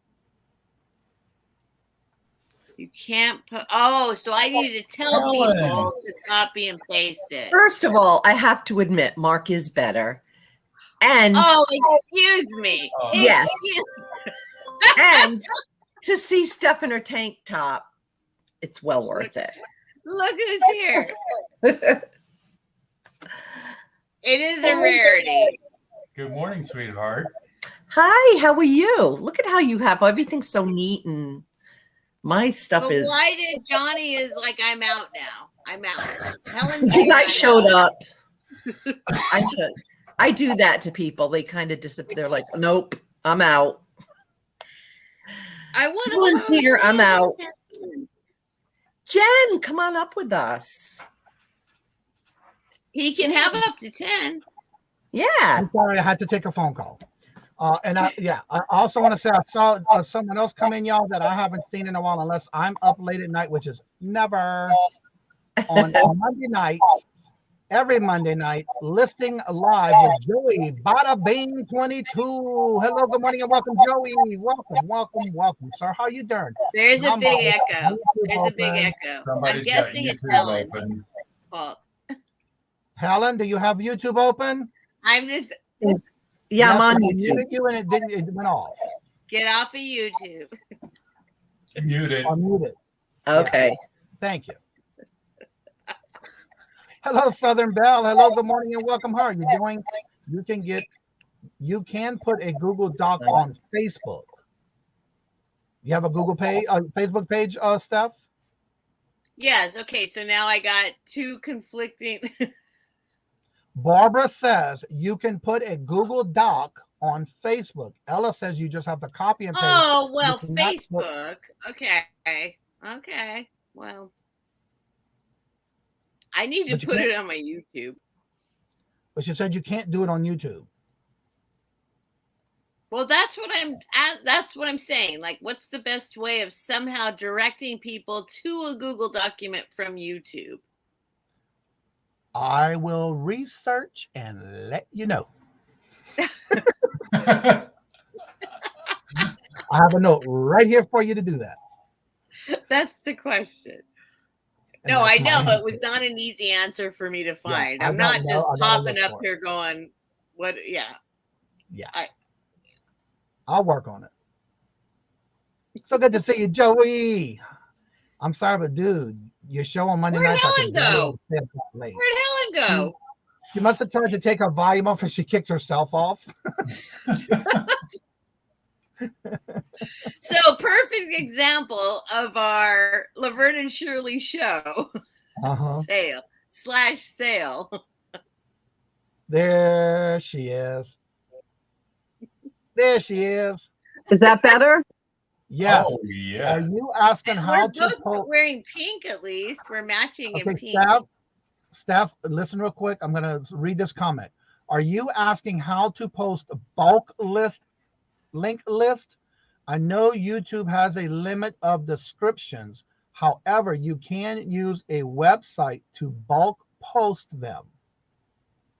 S6: You can't put. Oh, so I need to tell people to copy and paste it.
S8: First of all, I have to admit, Mark is better. And
S6: excuse me.
S8: Yes. And to see Steph in her tank top, it's well worth it.
S6: Look who's here. It is a rarity.
S7: Good morning, sweetheart.
S8: Hi, how are you? Look at how you have everything so neat, and my stuff
S6: But
S8: is.
S6: why did Johnny is like, I'm out now. I'm out. Helen,
S8: Because I
S6: I'm
S8: showed
S6: out.
S8: up. I do that to people. They kind of disappear. They're like, nope, I'm out.
S6: I want
S8: Helen's
S6: to
S8: here. I'm out. Jen, come on up with us.
S6: He can have up to 10.
S8: Yeah.
S1: I'm sorry, I had to take a phone call. I also want to say I saw someone else come in, y'all, that I haven't seen in a while, unless I'm up late at night, which is never on Monday nights. Every Monday night, listing live with Joey Bada Bing 22. Hello, good morning, and welcome, Joey. Welcome, sir. How you doing?
S6: There's a big echo.
S1: There's
S6: a big echo.
S7: Somebody's
S6: I'm guessing
S7: got
S6: it's
S7: YouTube
S6: Helen's
S7: open.
S6: fault.
S1: Helen, do you have YouTube open?
S6: I'm just
S8: Yeah, I'm on
S1: I
S8: YouTube.
S1: muted you and it went off.
S6: get off of YouTube.
S7: Muted.
S1: Unmuted.
S8: Okay.
S1: Thank you. Hello, Southern Belle. Hello, good morning, and welcome. How are you doing? You can put a Google Doc on Facebook. You have a Google page, Facebook page, Steph?
S6: Yes. Okay. So now I got two conflicting.
S1: Barbara says you can put a Google Doc on Facebook. Ella says you just have to copy and paste.
S6: Oh, well,
S1: You cannot
S6: Facebook. Okay. Okay. Well, I need to
S1: But you
S6: put
S1: can't-
S6: it on my YouTube.
S1: But she said you can't do it on YouTube.
S6: Well, that's what I'm saying. Like, what's the best way of somehow directing people to a Google document from YouTube?
S1: I will research and let you know. I have a note right here for you to do that.
S6: That's the question.
S1: And
S6: No, I
S1: that's
S6: know
S1: my
S6: it was not an easy answer for me to find.
S1: I
S6: I'm not
S1: don't know.
S6: just
S1: I gotta
S6: popping
S1: look
S6: up
S1: for it.
S6: here going, what? Yeah.
S1: Yeah.
S6: I-
S1: I'll work on it. So good to see you, Joey. I'm sorry, but dude, your show on Monday
S6: Where'd
S1: nights.
S6: Helen go?
S1: Late.
S6: Where'd Helen go?
S1: She must have tried to take her volume off and she kicked herself off.
S6: So, perfect example of our Laverne and Shirley show
S1: Uh-huh.
S6: sale.
S1: There she is. There she is.
S9: Is that better?
S1: Yes.
S7: Oh, yeah.
S1: Are you asking how
S6: We're
S1: to
S6: both
S1: post?
S6: wearing pink, at least. We're matching in
S1: Okay,
S6: pink.
S1: Steph, listen real quick. I'm going to read this comment. Are you asking how to post a bulk list, link list? I know YouTube has a limit of descriptions. However, you can use a website to bulk post them.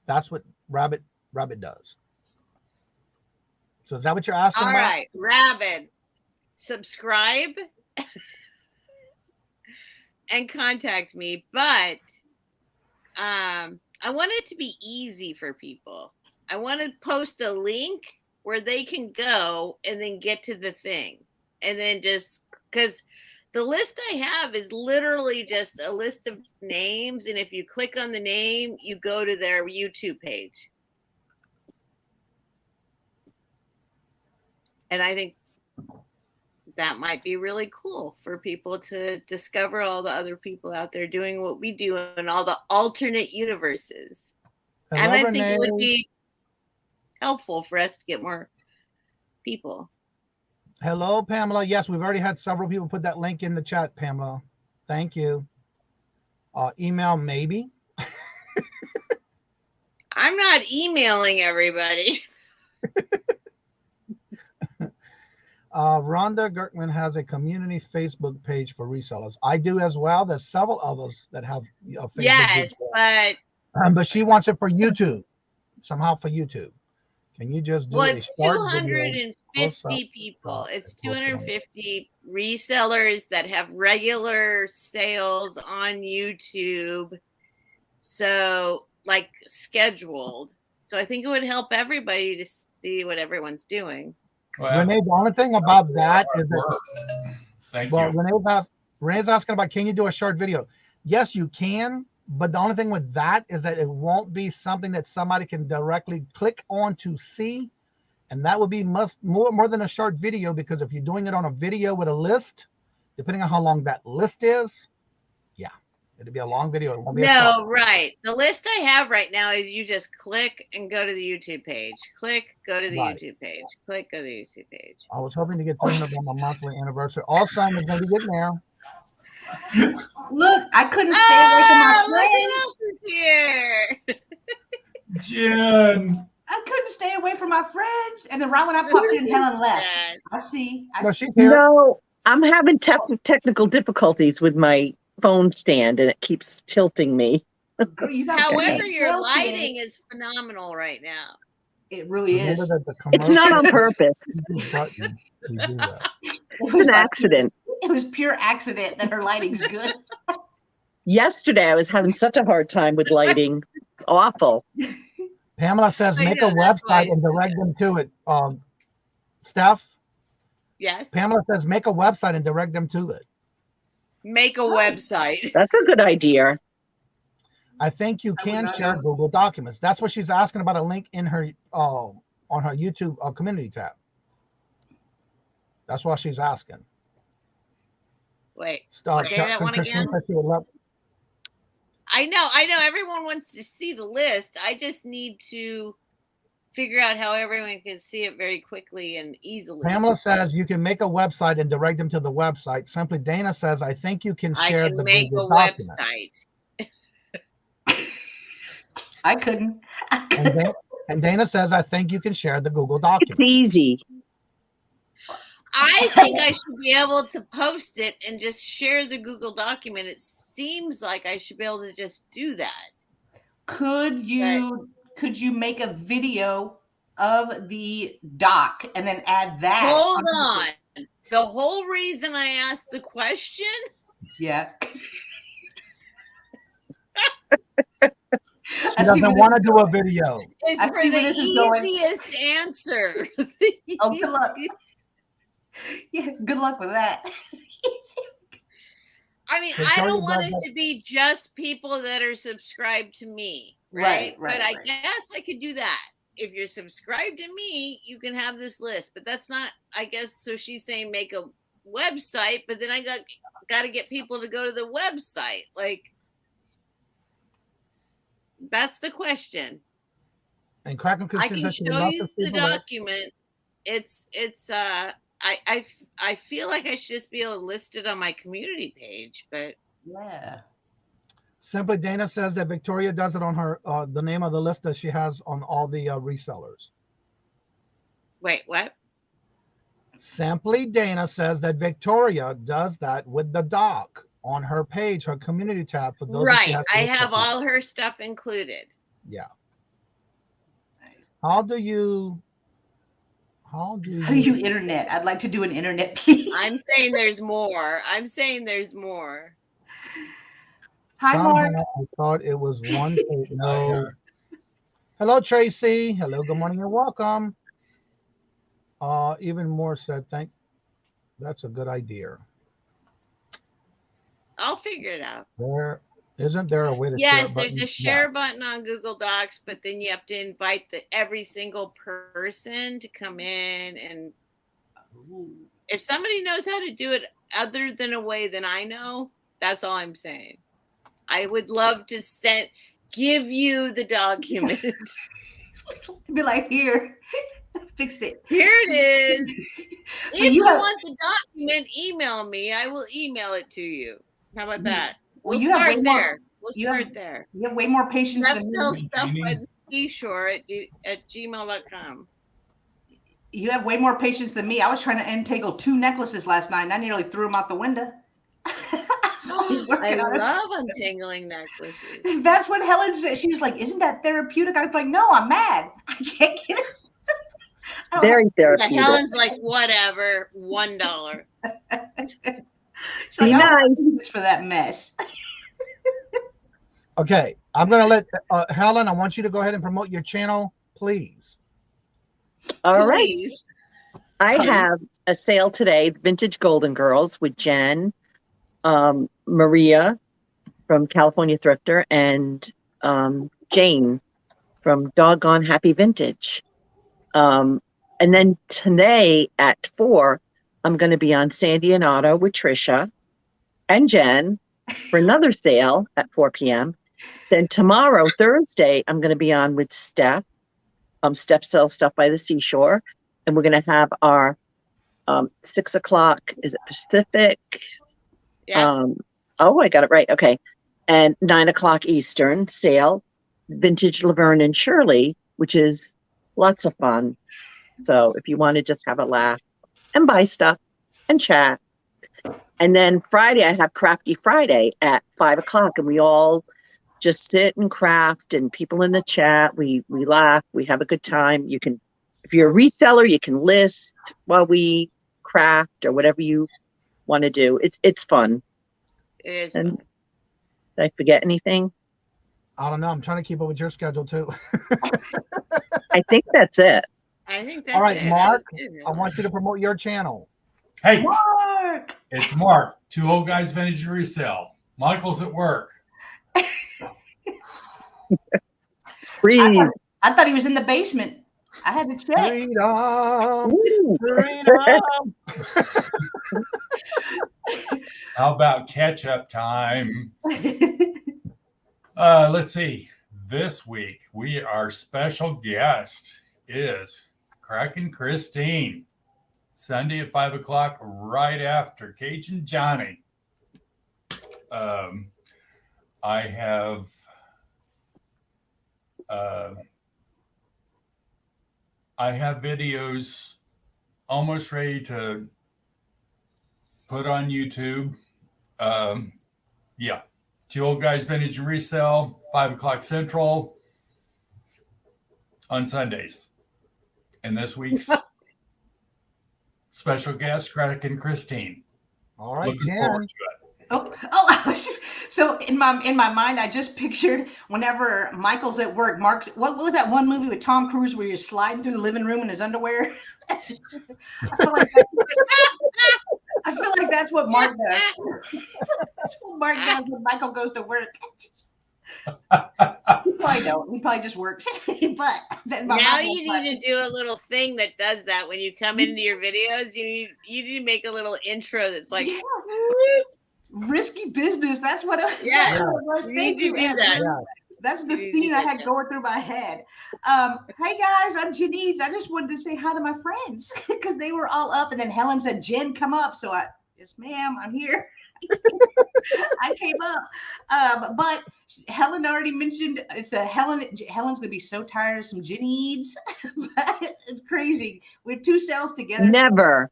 S1: That's what Rabbit does. So is that what you're asking
S6: All
S1: about?
S6: right, Rabbit, subscribe and contact me. But I want it to be easy for people. I want to post a link where they can go and then get to the thing. And then just because the list I have is literally just a list of names. And if you click on the name, you go to their YouTube page. And I think that might be really cool for people to discover all the other people out there doing what we do in all the alternate universes.
S1: Hello,
S6: And I think
S1: Renee.
S6: it would be helpful for us to get more people.
S1: Hello, Pamela. Yes, we've already had several people put that link in the chat, Pamela. Thank you. Email maybe.
S6: I'm not emailing everybody.
S1: Rhonda Gertman has a community Facebook page for resellers. I do as well. There's several of us that have a Facebook
S6: Yes,
S1: page. But she wants it for YouTube. Somehow for YouTube. Can you just do
S6: well,
S1: a
S6: it's
S1: short video,
S6: 250 people. It's 250 resellers that have regular sales on YouTube. So, like, scheduled. So I think it would help everybody to see what everyone's doing.
S7: Well,
S1: Renee, the only thing about that is that,
S7: work. Thank
S1: well,
S7: you.
S1: Renee's asking about, can you do a short video? Yes, you can, but the only thing with that is that it won't be something that somebody can directly click on to see. And that would be more than a short video, because if you're doing it on a video with a list, depending on how long that list is, yeah, it'll be a long video. It won't be a
S6: No,
S1: short.
S6: right. The list I have right now is you just click and go to the YouTube page. Click, go to the
S1: Right.
S6: YouTube page. Click, go to the YouTube page.
S1: I was hoping to get 300 on my monthly anniversary. Also, I'm going to be getting there.
S9: Look, I couldn't stay away from my
S6: Look who else is here.
S7: Jen.
S9: I couldn't stay away from my friends. And then right when I popped in, Helen left. I see.
S1: No, she's here.
S8: No, I'm having technical difficulties with my phone stand, and it keeps tilting me.
S9: You got
S6: However, your lighting is phenomenal right now.
S9: It really is.
S8: It's not on purpose. It's an accident.
S9: It was pure accident that her lighting's good.
S8: Yesterday, I was having such a hard time with lighting. It's awful.
S1: Pamela says, make a website and direct them to it. Steph?
S6: Yes.
S1: Pamela says, make a website and direct them to it.
S6: Make a website.
S8: That's a good idea.
S1: I think you can share Google Documents. That's what she's asking about, a link in her on her YouTube community tab. That's what she's asking.
S6: Wait, say that one again. I know. Everyone wants to see the list. I just need to figure out how everyone can see it very quickly and easily.
S1: Pamela says you can make a website and direct them to the website. Simply Dana says, I think you can share the Google document.
S9: I couldn't.
S1: And Dana says, I think you can share the Google document.
S8: It's easy.
S6: I think I should be able to post it and just share the Google document. It seems like I should be able to just do that.
S9: Could you make a video of the doc and then add that?
S6: Hold on. The whole reason I asked the question.
S9: Yeah.
S1: She doesn't want to do a video.
S6: It's for the easiest answer.
S9: Oh, good luck. Yeah, good luck with that.
S6: I mean, I don't want it to be just people that are subscribed to me, right? But I guess I could do that. If you're subscribed to me, you can have this list. But that's not, I guess, so she's saying make a website, but then I got to get people to go to the website. Like, that's the question.
S1: And Kraken
S6: I can show you the document. I feel like I should just be able to list it on my community page, but
S9: yeah.
S1: Simply Dana says that Victoria does it on her the name of the list that she has on all the resellers.
S6: Wait, what?
S1: Simply Dana says that Victoria does that with the doc on her page, her community tab for those.
S6: Right, I have all her stuff included.
S1: Yeah. How do you
S9: internet? I'd like to do an internet piece.
S6: I'm saying there's more.
S9: Hi, Mark.
S1: I thought it was one. No. Hello, Tracy. Hello, good morning and welcome. Even more said, that's a good idea.
S6: I'll figure it out.
S1: Isn't there a way to
S6: Yes, there's a share button on Google Docs, but then you have to invite every single person to come in. And if somebody knows how to do it other than a way than I know, that's all I'm saying. I would love to give you the document.
S9: Be like, here, fix it.
S6: Here it is. If you want the document, email me. I will email it to you. How about that?
S9: We'll
S6: start there.
S9: You have way more patience than me.
S6: Stuff by the seashore at gmail.com.
S9: You have way more patience than me. I was trying to untangle 2 necklaces last night, and I nearly threw them out the window.
S6: I love untangling necklaces.
S9: That's what Helen said. She was like, "Isn't that therapeutic?" I was like, "No, I'm mad. I can't get it."
S8: Very therapeutic.
S6: Helen's like, whatever, $1.
S9: She's like, nice for that mess.
S1: Okay, I'm going to let Helen, I want you to go ahead and promote your channel, please.
S8: All right.
S10: I have a sale today, Vintage Golden Girls with Jen, Maria from California Thrifter, and Jane from Doggone Happy Vintage. And then today at 4, I'm going to be on Sandy and Otto with Trisha and Jen for another sale at 4 p.m. Then tomorrow, Thursday, I'm going to be on with Steph. Steph sells stuff by the seashore. And we're going to have our 6 o'clock, is it Pacific?
S6: Yeah.
S10: I got it right. Okay. And 9 o'clock Eastern sale, Vintage Laverne and Shirley, which is lots of fun. So if you want to just have a laugh and buy stuff and chat. And then Friday, I have Crafty Friday at 5 o'clock, and we all just sit and craft, and people in the chat, we laugh, we have a good time. You can, if you're a reseller, you can list while we craft or whatever you want to do. It's fun.
S6: It is.
S10: And did I forget anything?
S1: I don't know. I'm trying to keep up with your schedule too.
S10: I think that's it.
S6: I think that's
S1: all right,
S6: it.
S1: Mark. I want you to promote your channel.
S7: Hey,
S9: Mark.
S7: it's Mark. 2 old guys vintage and resell. Michael's at work.
S10: Breathe.
S9: I thought he was in the basement. I had to check.
S1: Freedom.
S10: Ooh.
S1: Freedom.
S7: How about catch-up time? Let's see. This week, our special guest is Kraken Christine. Sunday at 5 o'clock, right after Cajun Johnny. I have videos almost ready to put on YouTube. Yeah. 2 old guys vintage and resell, 5 o'clock Central on Sundays. And this week's special guest, Kraken Christine.
S1: All right,
S7: Looking
S1: Jen.
S7: forward to it.
S9: So in my mind, I just pictured whenever Michael's at work, Mark's, what was that one movie with Tom Cruise where you're sliding through the living room in his underwear? I feel like that's what Mark does. That's what Mark does when Michael goes to work. He probably don't. He probably just works. But
S6: now you need to do a little thing that does that when you come into your videos. You need to make a little intro that's like
S9: risky business. That's what.
S6: Yeah,
S9: was
S6: you need to do that.
S1: Yeah.
S9: That's the scene I had going through my head. Hey guys, I'm Janice. I just wanted to say hi to my friends because they were all up, and then Helen said, "Jen, come up." So yes, ma'am, I'm here. I came up, but Helen already mentioned it's a Helen's gonna be so tired of some Janice. It's crazy. We have 2 sales together.
S10: Never.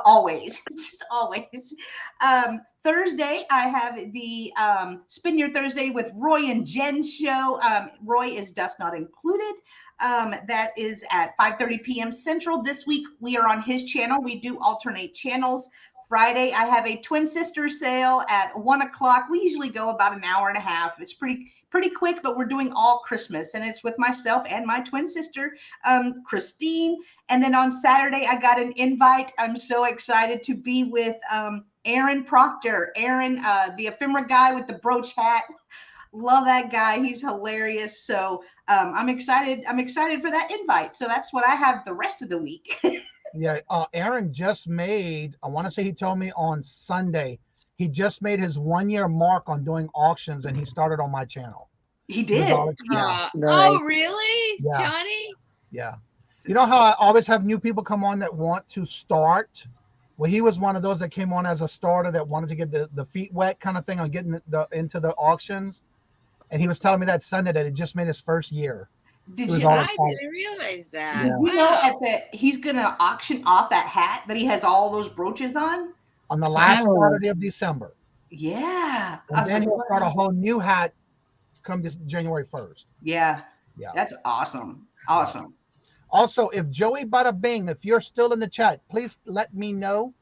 S9: Always, just always. Thursday, I have the Spin Your Thursday with Roy and Jen show. Roy is Dust Not Included. That is at 5:30 p.m. Central. This week, we are on his channel. We do alternate channels. Friday, I have a twin sister sale at 1 o'clock. We usually go about an hour and a half. It's pretty quick, but we're doing all Christmas, and it's with myself and my twin sister, Christine. And then on Saturday, I got an invite. I'm so excited to be with Aaron Proctor. Aaron, the ephemera guy with the brooch hat. Love that guy. He's hilarious. So I'm excited. I'm excited for that invite. So that's what I have the rest of the week.
S1: Yeah, Aaron just made, I want to say he told me on Sunday, he just made his 1-year mark on doing auctions, and he started on my channel.
S9: He did.
S1: Yeah.
S6: Oh, really?
S1: Yeah.
S6: Johnny?
S1: Yeah. You know how I always have new people come on that want to start? Well, he was one of those that came on as a starter that wanted to get the feet wet kind of thing on getting into the auctions. And he was telling me that Sunday that he just made his first year.
S9: Did you?
S6: I didn't realize that.
S1: Yeah.
S9: You know, he's gonna auction off that hat that he has all those brooches on
S1: the last Saturday of December.
S9: Yeah,
S1: and then he'll start a whole new hat come this January 1st.
S9: Yeah,
S1: yeah,
S9: that's awesome. Awesome.
S1: Also, if Joey Bada Bing, if you're still in the chat, please let me know.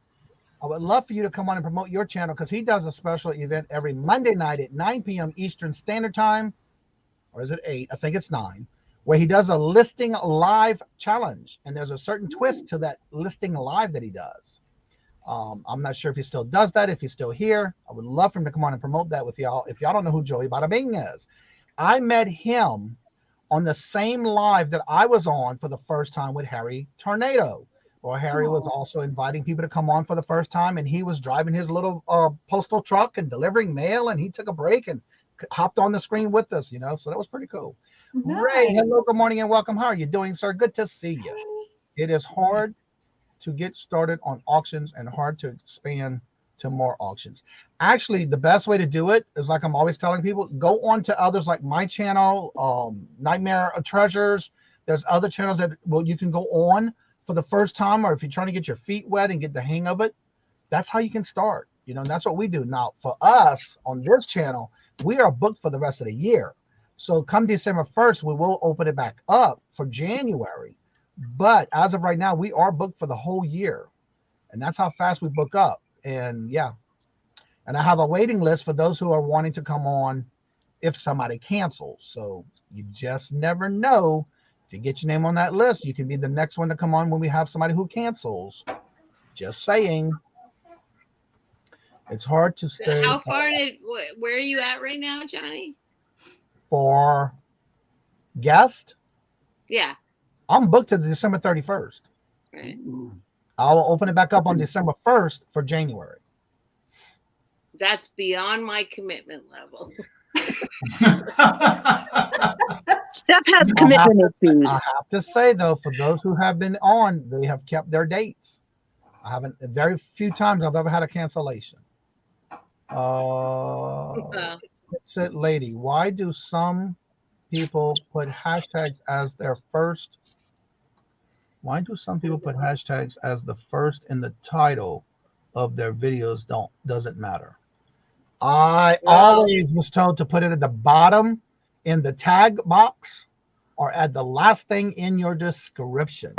S1: I would love for you to come on and promote your channel because he does a special event every Monday night at 9 p.m. Eastern Standard Time, or is it 8? I think it's 9. where he does a listing live challenge. And there's a certain twist to that listing live that he does. I'm not sure if he still does that, if he's still here. I would love for him to come on and promote that with y'all. If y'all don't know who Joey Bada Bing is, I met him on the same live that I was on for the first time with Harry Tornado. Well, Harry was also inviting people to come on for the first time, and he was driving his little postal truck and delivering mail, and he took a break and hopped on the screen with us, you know, so that was pretty cool.
S9: Nice.
S1: Ray, hello, good morning, and welcome. How are you doing, sir? Good to see you. It is hard to get started on auctions and hard to expand to more auctions. Actually, the best way to do it is, like I'm always telling people, go on to others like my channel, Nightmare of Treasures. There's other channels that you can go on for the first time, or if you're trying to get your feet wet and get the hang of it, that's how you can start. You know, and that's what we do. Now, for us on this channel, we are booked for the rest of the year. So come December 1st, we will open it back up for January. But as of right now, we are booked for the whole year. And that's how fast we book up. And yeah. And I have a waiting list for those who are wanting to come on if somebody cancels. So you just never know. If you get your name on that list, you can be the next one to come on when we have somebody who cancels. Just saying. It's hard to stay.
S6: How far where are you at right now, Johnny?
S1: For guest?
S6: Yeah.
S1: I'm booked to December 31st.
S6: Right.
S1: I'll open it back up on December 1st for January.
S6: That's beyond my commitment level.
S10: Steph has commitment issues.
S1: I have to say, though, for those who have been on, they have kept their dates. I haven't, very few times I've ever had a cancellation. That's it, lady. Why do some people put hashtags as their first? Why do some people put hashtags as the first in the title of their videos? Doesn't matter. I always was told to put it at the bottom in the tag box or at the last thing in your description.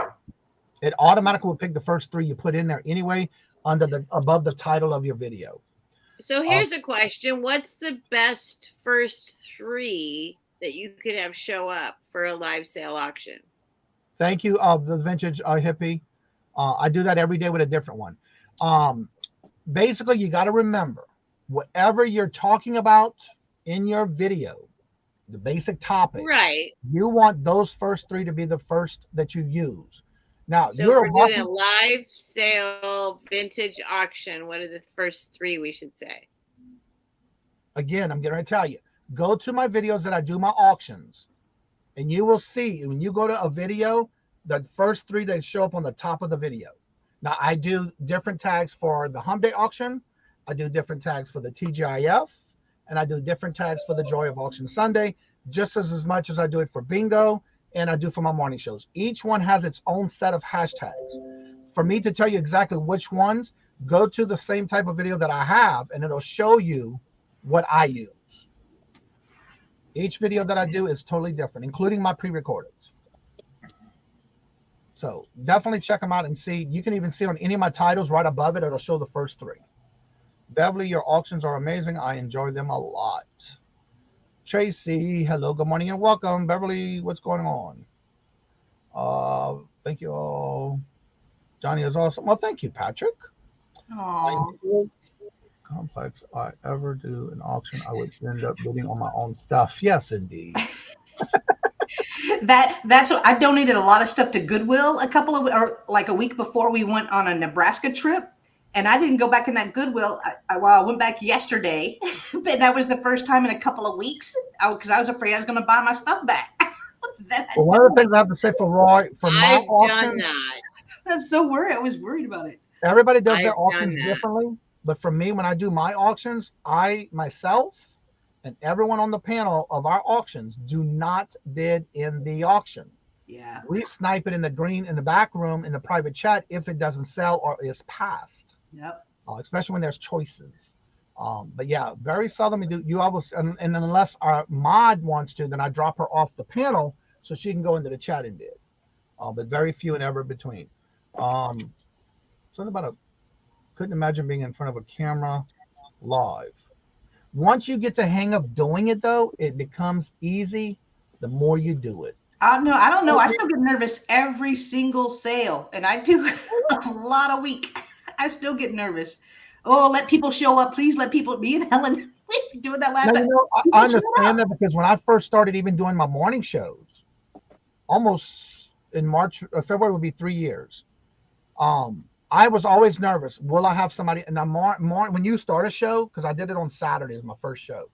S1: It automatically will pick the first three you put in there anyway, above the title of your video.
S6: So here's a question. What's the best first three that you could have show up for a live sale auction?
S1: Thank you, the Vintage Hippie. I do that every day with a different one. Basically, you got to remember, whatever you're talking about in your video, the basic topic,
S6: right?
S1: You want those first three to be the first that you use. Now,
S6: so if we're doing a live sale vintage auction, what are the first three we should say?
S1: Again, I'm going to tell you, go to my videos that I do my auctions, and you will see when you go to a video, the first three that show up on the top of the video. Now, I do different tags for the Hump Day auction. I do different tags for the TGIF, and I do different tags for the Joy of Auction Sunday, just as much as I do it for bingo and I do for my morning shows. Each one has its own set of hashtags. For me to tell you exactly which ones, go to the same type of video that I have, and it'll show you what I use. Each video that I do is totally different, including my pre-recordeds. So definitely check them out and see. You can even see on any of my titles right above it, it'll show the first three. Beverly, your auctions are amazing. I enjoy them a lot. Tracy, hello, good morning and welcome. Beverly, what's going on? Thank you all. Johnny is awesome. Well, thank you, Patrick.
S9: Aww.
S1: Complex. If I ever do an auction, I would end up bidding on my own stuff. Yes, indeed.
S9: That's what I donated a lot of stuff to Goodwill a week before we went on a Nebraska trip. And I didn't go back in that Goodwill. I went back yesterday, but that was the first time in a couple of weeks because I was afraid I was going to buy my stuff back.
S1: Well, one of the things I have to say for Roy, for my auction,
S6: done that.
S9: I'm so worried. I was worried about it.
S1: Everybody does their auctions differently. But for me, when I do my auctions, I myself and everyone on the panel of our auctions do not bid in the auction.
S9: Yeah.
S1: We snipe it in the back room in the private chat if it doesn't sell or is passed.
S9: Yep.
S1: Especially when there's choices. But yeah, very seldom we do. You always, and unless our mod wants to, then I drop her off the panel so she can go into the chat and bid. But very few and ever between. Something about couldn't imagine being in front of a camera live. Once you get the hang of doing it, though, it becomes easy the more you do it.
S9: No, I don't know. I still get nervous every single sale, and I do a lot a week. I still get nervous. Oh, let people show up. Please let people. Me and Helen doing that last
S1: Now,
S9: time.
S1: you know,
S9: People
S1: I
S9: showed
S1: understand
S9: up.
S1: that because when I first started even doing my morning shows, almost in March or February would be 3 years. I was always nervous. Will I have somebody? And I'm when you start a show, because I did it on Saturday as my first show.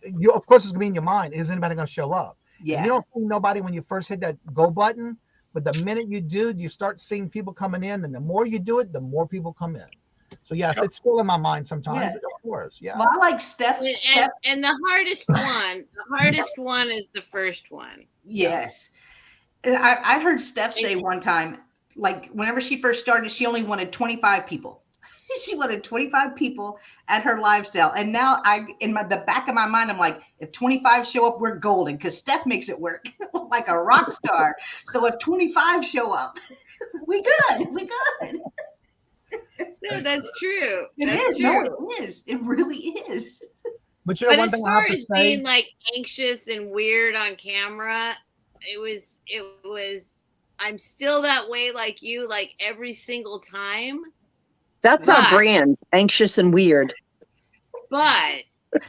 S1: You of course it's gonna be in your mind. Is anybody gonna show up? And
S9: Yeah.
S1: you don't see nobody when you first hit that go button, but the minute you do, you start seeing people coming in, and the more you do it, the more people come in. So yes, it's still in my mind sometimes.
S9: Yeah.
S1: Of course, yeah.
S9: Well, I like Steph.
S6: And the hardest one is the first one.
S9: Yes. And I heard Steph say one time, like whenever she first started, she only wanted 25 people. She wanted 25 people at her live sale. And now the back of my mind, I'm like, if 25 show up, we're golden, because Steph makes it work like a rock star. So if 25 show up, we good. We good.
S6: No, that's true.
S9: It is. No, it is. It really is.
S1: But you know,
S6: But
S1: one
S6: as
S1: thing I
S6: far
S1: have to
S6: as
S1: say,
S6: being like anxious and weird on camera, it was I'm still that way like you, like every single time.
S10: That's our brand, anxious and weird.
S6: But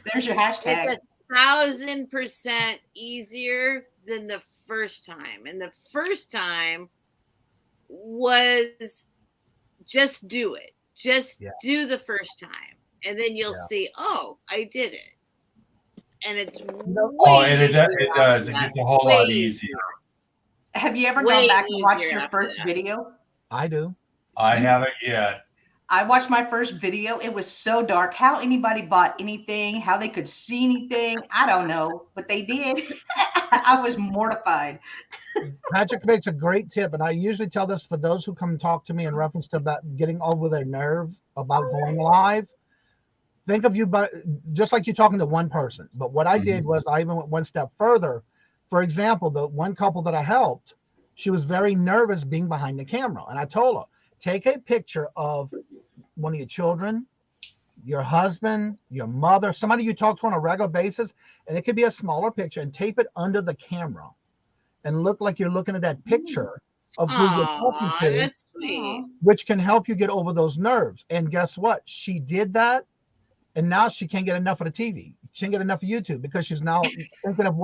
S9: there's your hashtag.
S6: It's 1,000% easier than the first time. And the first time was just do it. Just do the first time. And then you'll see, oh, I did it. And it's
S7: it does. It gets a whole lot easier.
S9: Have you ever gone back and watched your first video?
S1: I do.
S7: I haven't yet.
S9: I watched my first video. It was so dark. How anybody bought anything, how they could see anything, I don't know, but they did. I was mortified.
S1: Patrick makes a great tip, and I usually tell this for those who come talk to me in reference to about getting over their nerve about going live. Think of you just like you're talking to one person. But what I did was I even went one step further. For example, the one couple that I helped, she was very nervous being behind the camera. And I told her, take a picture of one of your children, your husband, your mother, somebody you talk to on a regular basis, and it could be a smaller picture, and tape it under the camera and look like you're looking at that picture of who you're talking to.
S6: That's sweet.
S1: Which can help you get over those nerves. And guess what? She did that, and now she can't get enough of the TV. She can't get enough of YouTube because she's now thinking of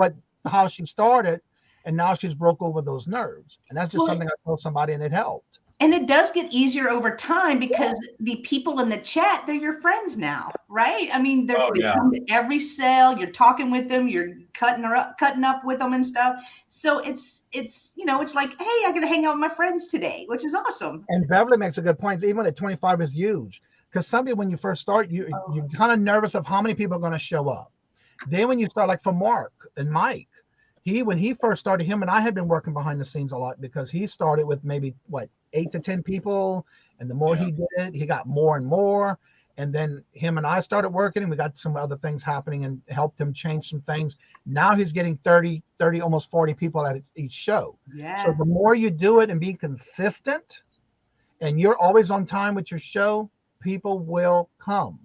S1: how she started, and now she's broke over those nerves. And that's just something I told somebody, and it helped.
S9: And it does get easier over time because the people in the chat, they're your friends now, right? I mean, they come to every sale, you're talking with them, you're cutting up with them and stuff. So it's it's like, hey, I got to hang out with my friends today, which is awesome.
S1: And Beverly makes a good point. Even at 25 is huge, because somebody, when you first start, you're kind of nervous of how many people are going to show up. Then when you start, like for Mark and Mike, when he first started, him and I had been working behind the scenes a lot, because he started with maybe 8 to 10 people, and the more he did, he got more and more. And then him and I started working, and we got some other things happening and helped him change some things. Now he's getting 30, almost 40 people at each show.
S9: Yeah.
S1: So the more you do it and be consistent, and you're always on time with your show, people will come.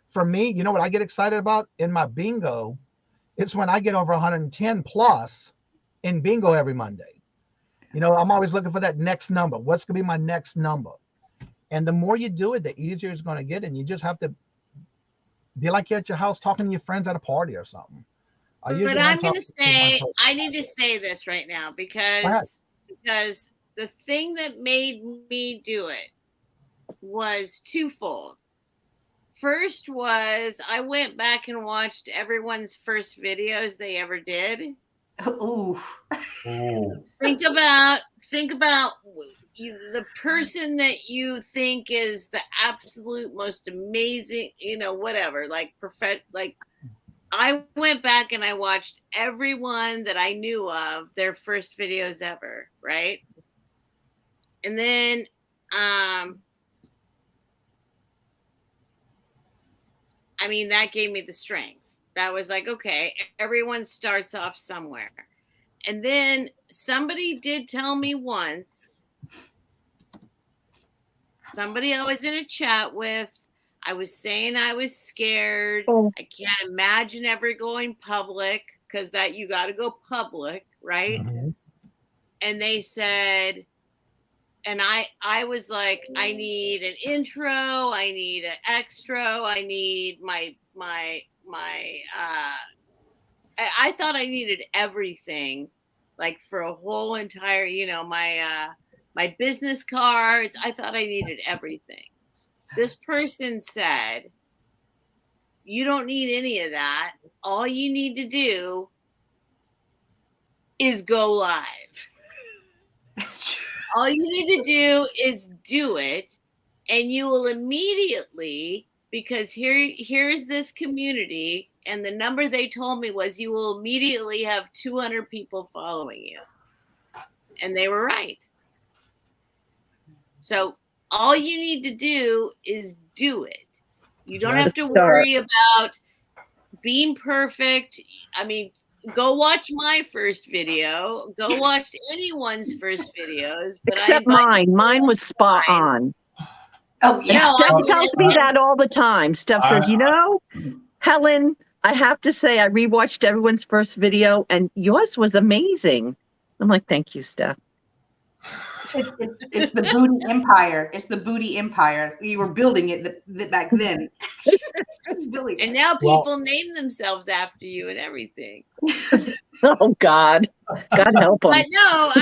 S1: For me, you know what I get excited about in my bingo? It's when I get over 110 plus in bingo every Monday. I'm always looking for that next number. What's going to be my next number? And the more you do it, the easier it's going to get. And you just have to be like you're at your house talking to your friends at a party or something.
S6: But I'm going to say, I need to say this right now because the thing that made me do it was twofold. First was I went back and watched everyone's first videos they ever did.
S9: Ooh.
S6: Think about the person that you think is the absolute most amazing, whatever, like I went back and I watched everyone that I knew of their first videos ever, right? And then that gave me the strength. That was like, okay, everyone starts off somewhere. And then somebody did tell me once, somebody I was in a chat with, I was saying I was scared. I can't imagine ever going public. because that you got to go public, right?
S1: Mhm.
S6: And they said, and I was like, I need an intro, I need an extra, I need my I thought I needed everything, like for a whole entire, my business cards. I thought I needed everything. This person said, you don't need any of that. All you need to do is go live. All you need to do is do it, and you will immediately, because here's this community, and the number they told me was you will immediately have 200 people following you. And they were right. So all you need to do is do it. You don't have to worry about being perfect. I mean, go watch my first video. Go watch anyone's first videos. But
S10: Except mine. Mine was spot on.
S9: Oh, yeah.
S10: Steph tells me that all the time. Steph says, Helen, I have to say, I rewatched everyone's first video and yours was amazing. I'm like, thank you, Steph.
S9: It's the booty empire. It's the booty empire. We were building it back then.
S6: And now people name themselves after you and everything.
S10: Oh God help them.
S6: But no,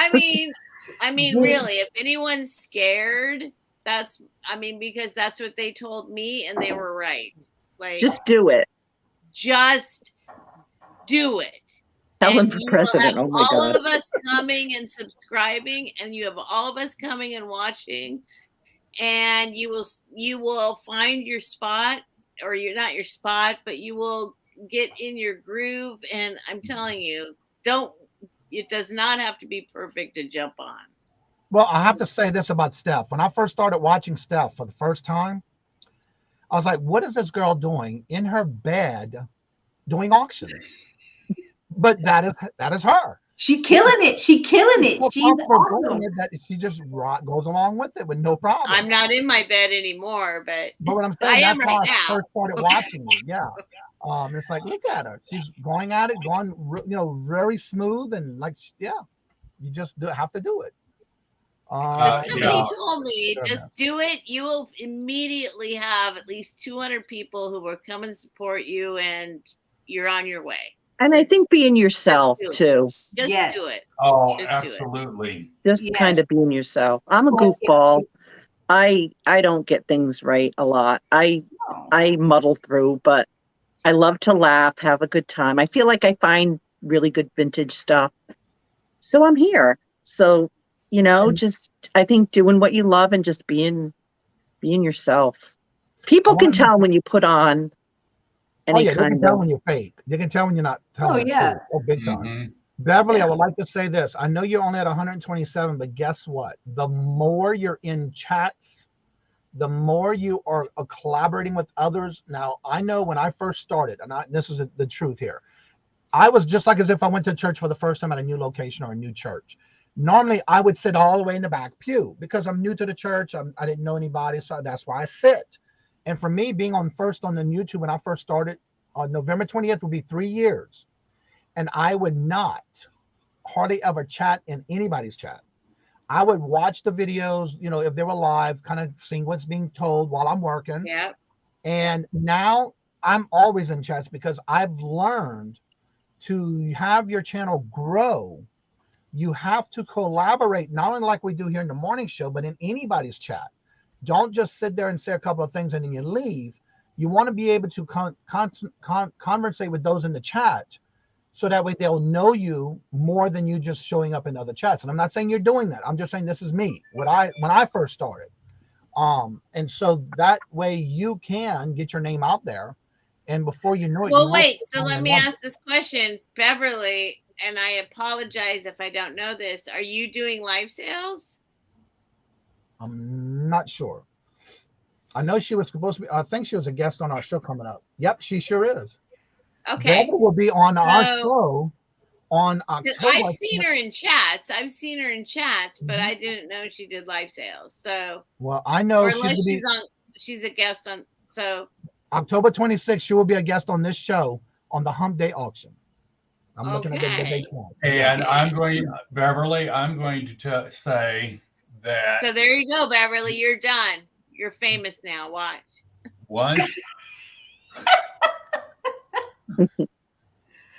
S6: I mean, really, if anyone's scared, because that's what they told me, and they were right. Like,
S10: just do it.
S6: Just do it.
S10: Helen for president. Oh my God.
S6: All of us coming and subscribing, and you have all of us coming and watching, and you will find your spot, or you're not your spot, but you will get in your groove. And I'm telling you, it does not have to be perfect to jump on.
S1: Well, I have to say this about Steph. When I first started watching Steph for the first time, I was like, what is this girl doing in her bed doing auctions? But that is her.
S9: She killing it. She's awesome.
S1: That she just goes along with it with no problem.
S6: I'm not in my bed anymore, but
S1: what I'm saying,
S6: I am
S1: that's
S6: right
S1: how
S6: now.
S1: I first started watching it. Yeah. It's like, look at her. She's going at it, very smooth, and like, yeah, you just have to do it.
S6: Somebody told me, just do it. You will immediately have at least 200 people who will come and support you, and you're on your way.
S10: And I think being yourself too.
S6: Just do it.
S7: Oh, absolutely.
S10: Just kind of being yourself. I'm a goofball. I don't get things right a lot. I muddle through, but I love to laugh, have a good time. I feel like I find really good vintage stuff. So I'm here. So, just I think doing what you love and just being yourself. People can tell when you put on
S1: they can tell when you're fake. They can tell when you're not telling the truth. Oh, big time.
S7: Mm-hmm.
S1: Beverly, I would like to say this. I know you're only at 127, but guess what? The more you're in chats, the more you are collaborating with others. Now, I know when I first started, and this is the truth here, I was just like as if I went to church for the first time at a new location or a new church. Normally, I would sit all the way in the back pew because I'm new to the church. I didn't know anybody, so that's why I sit. And for me, being on the YouTube when I first started, on November 20th will be 3 years. And I would not hardly ever chat in anybody's chat. I would watch the videos, if they were live, kind of seeing what's being told while I'm working.
S6: Yeah.
S1: And now I'm always in chats because I've learned to have your channel grow. You have to collaborate, not only like we do here in the morning show, but in anybody's chat. Don't just sit there and say a couple of things and then you leave. You want to be able to conversate with those in the chat, so that way they'll know you more than you just showing up in other chats. And I'm not saying you're doing that. I'm just saying this is me. When I first started, and so that way you can get your name out there, and before you know it.
S6: Well, wait. So let me ask this question, Beverly. And I apologize if I don't know this. Are you doing live sales?
S1: I'm not sure. I know she was supposed to be. I think she was a guest on our show coming up. Yep, she sure is.
S6: Okay.
S1: Beverly will be on our show on October.
S6: I've seen her in chats. But I didn't know she did live sales. So.
S1: Well, I know
S6: she's a guest on. So.
S1: October 26th, she will be a guest on this show on the Hump Day auction. I'm looking at the big one.
S7: And I'm going, Beverly, I'm going to say that.
S6: So there you go, Beverly. You're done. You're famous now. Watch.
S7: Once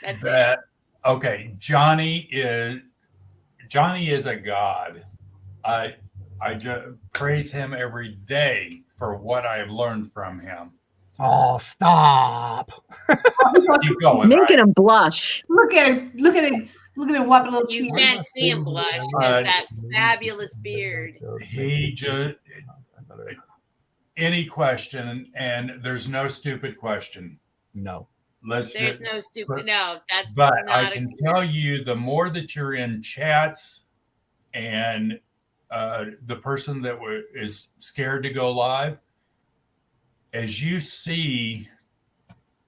S6: That's
S7: that, okay, Johnny is a god. I just praise him every day for what I have learned from him.
S1: Oh, stop.
S7: Keep going.
S10: Making him blush.
S9: Look at him. Look at him. Look at him whopping a little
S6: You
S9: cheese.
S6: can't see him blush because that fabulous beard.
S7: He just, any question, and there's no stupid question.
S1: No.
S6: There's no stupid. No, that's
S7: But
S6: not
S7: I can tell you, the more that you're in chats and the person that is scared to go live, as you see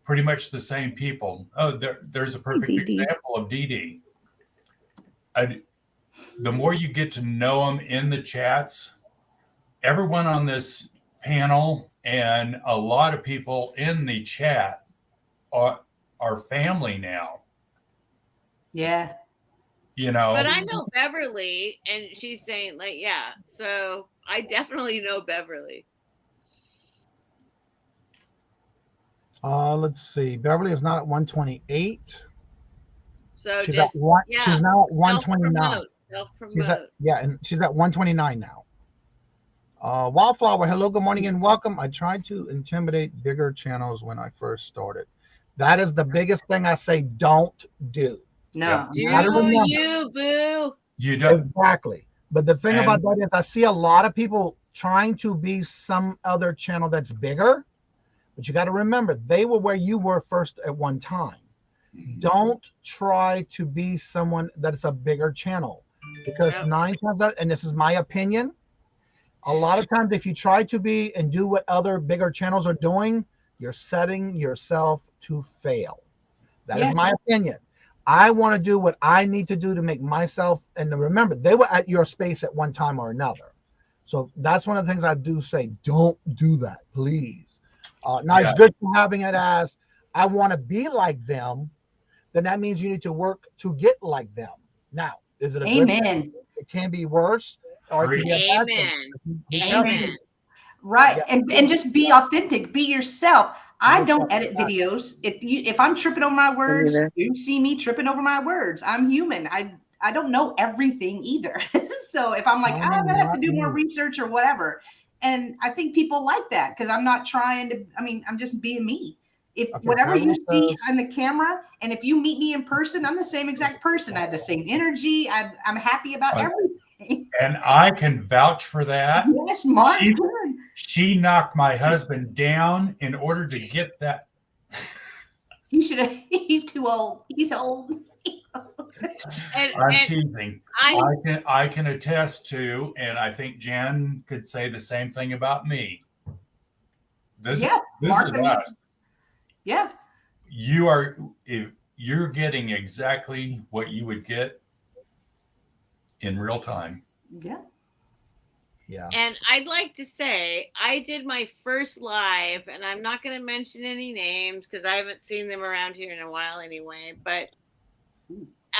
S7: pretty much the same people. Oh, there's a perfect example of Dee Dee. The more you get to know them in the chats, everyone on this panel and a lot of people in the chat are family now.
S9: Yeah.
S7: You know.
S6: But I know Beverly, and she's saying, like, yeah. So I definitely know Beverly.
S1: Let's see. Beverly is not at 128.
S6: So
S1: she's
S6: just,
S1: at one.
S6: yeah,
S1: She's now at 129.
S6: Self-promote.
S1: And she's at 129 now. Wildflower, hello, good morning, and welcome. I tried to intimidate bigger channels when I first started. That is the biggest thing I say don't do.
S9: No.
S6: Do you, boo?
S7: You don't.
S1: Exactly. But the thing about that is I see a lot of people trying to be some other channel that's bigger. But you got to remember, they were where you were first at one time. Don't try to be someone that's a bigger channel. Because 9 times out, and this is my opinion, a lot of times if you try to be and do what other bigger channels are doing, you're setting yourself to fail. That is my opinion. I want to do what I need to do to make myself, and remember, they were at your space at one time or another. So that's one of the things I do say, don't do that, please. Now, it's good for having it as, I want to be like them, then that means you need to work to get like them. Now, is it a good thing? It can be worse, or it can be a bad thing.
S9: Amen. Right. And just be authentic, be yourself. I don't edit videos. If I'm tripping over my words, you see me tripping over my words. I'm human. I don't know everything either. So if I'm like, I'm gonna have to do more research or whatever. And I think people like that because I'm not trying to, I'm just being me. If whatever you see on the camera, and if you meet me in person, I'm the same exact person. I have the same energy. I'm happy about everything.
S7: And I can vouch for that.
S9: Yes, Mark.
S7: She knocked my husband down in order to get that.
S9: He's too old. He's old.
S7: I'm teasing. I can attest to, and I think Jen could say the same thing about me. This is us.
S9: Yeah.
S7: You're getting exactly what you would get in real time.
S9: Yeah.
S1: Yeah.
S6: And I'd like to say I did my first live, and I'm not going to mention any names because I haven't seen them around here in a while anyway. But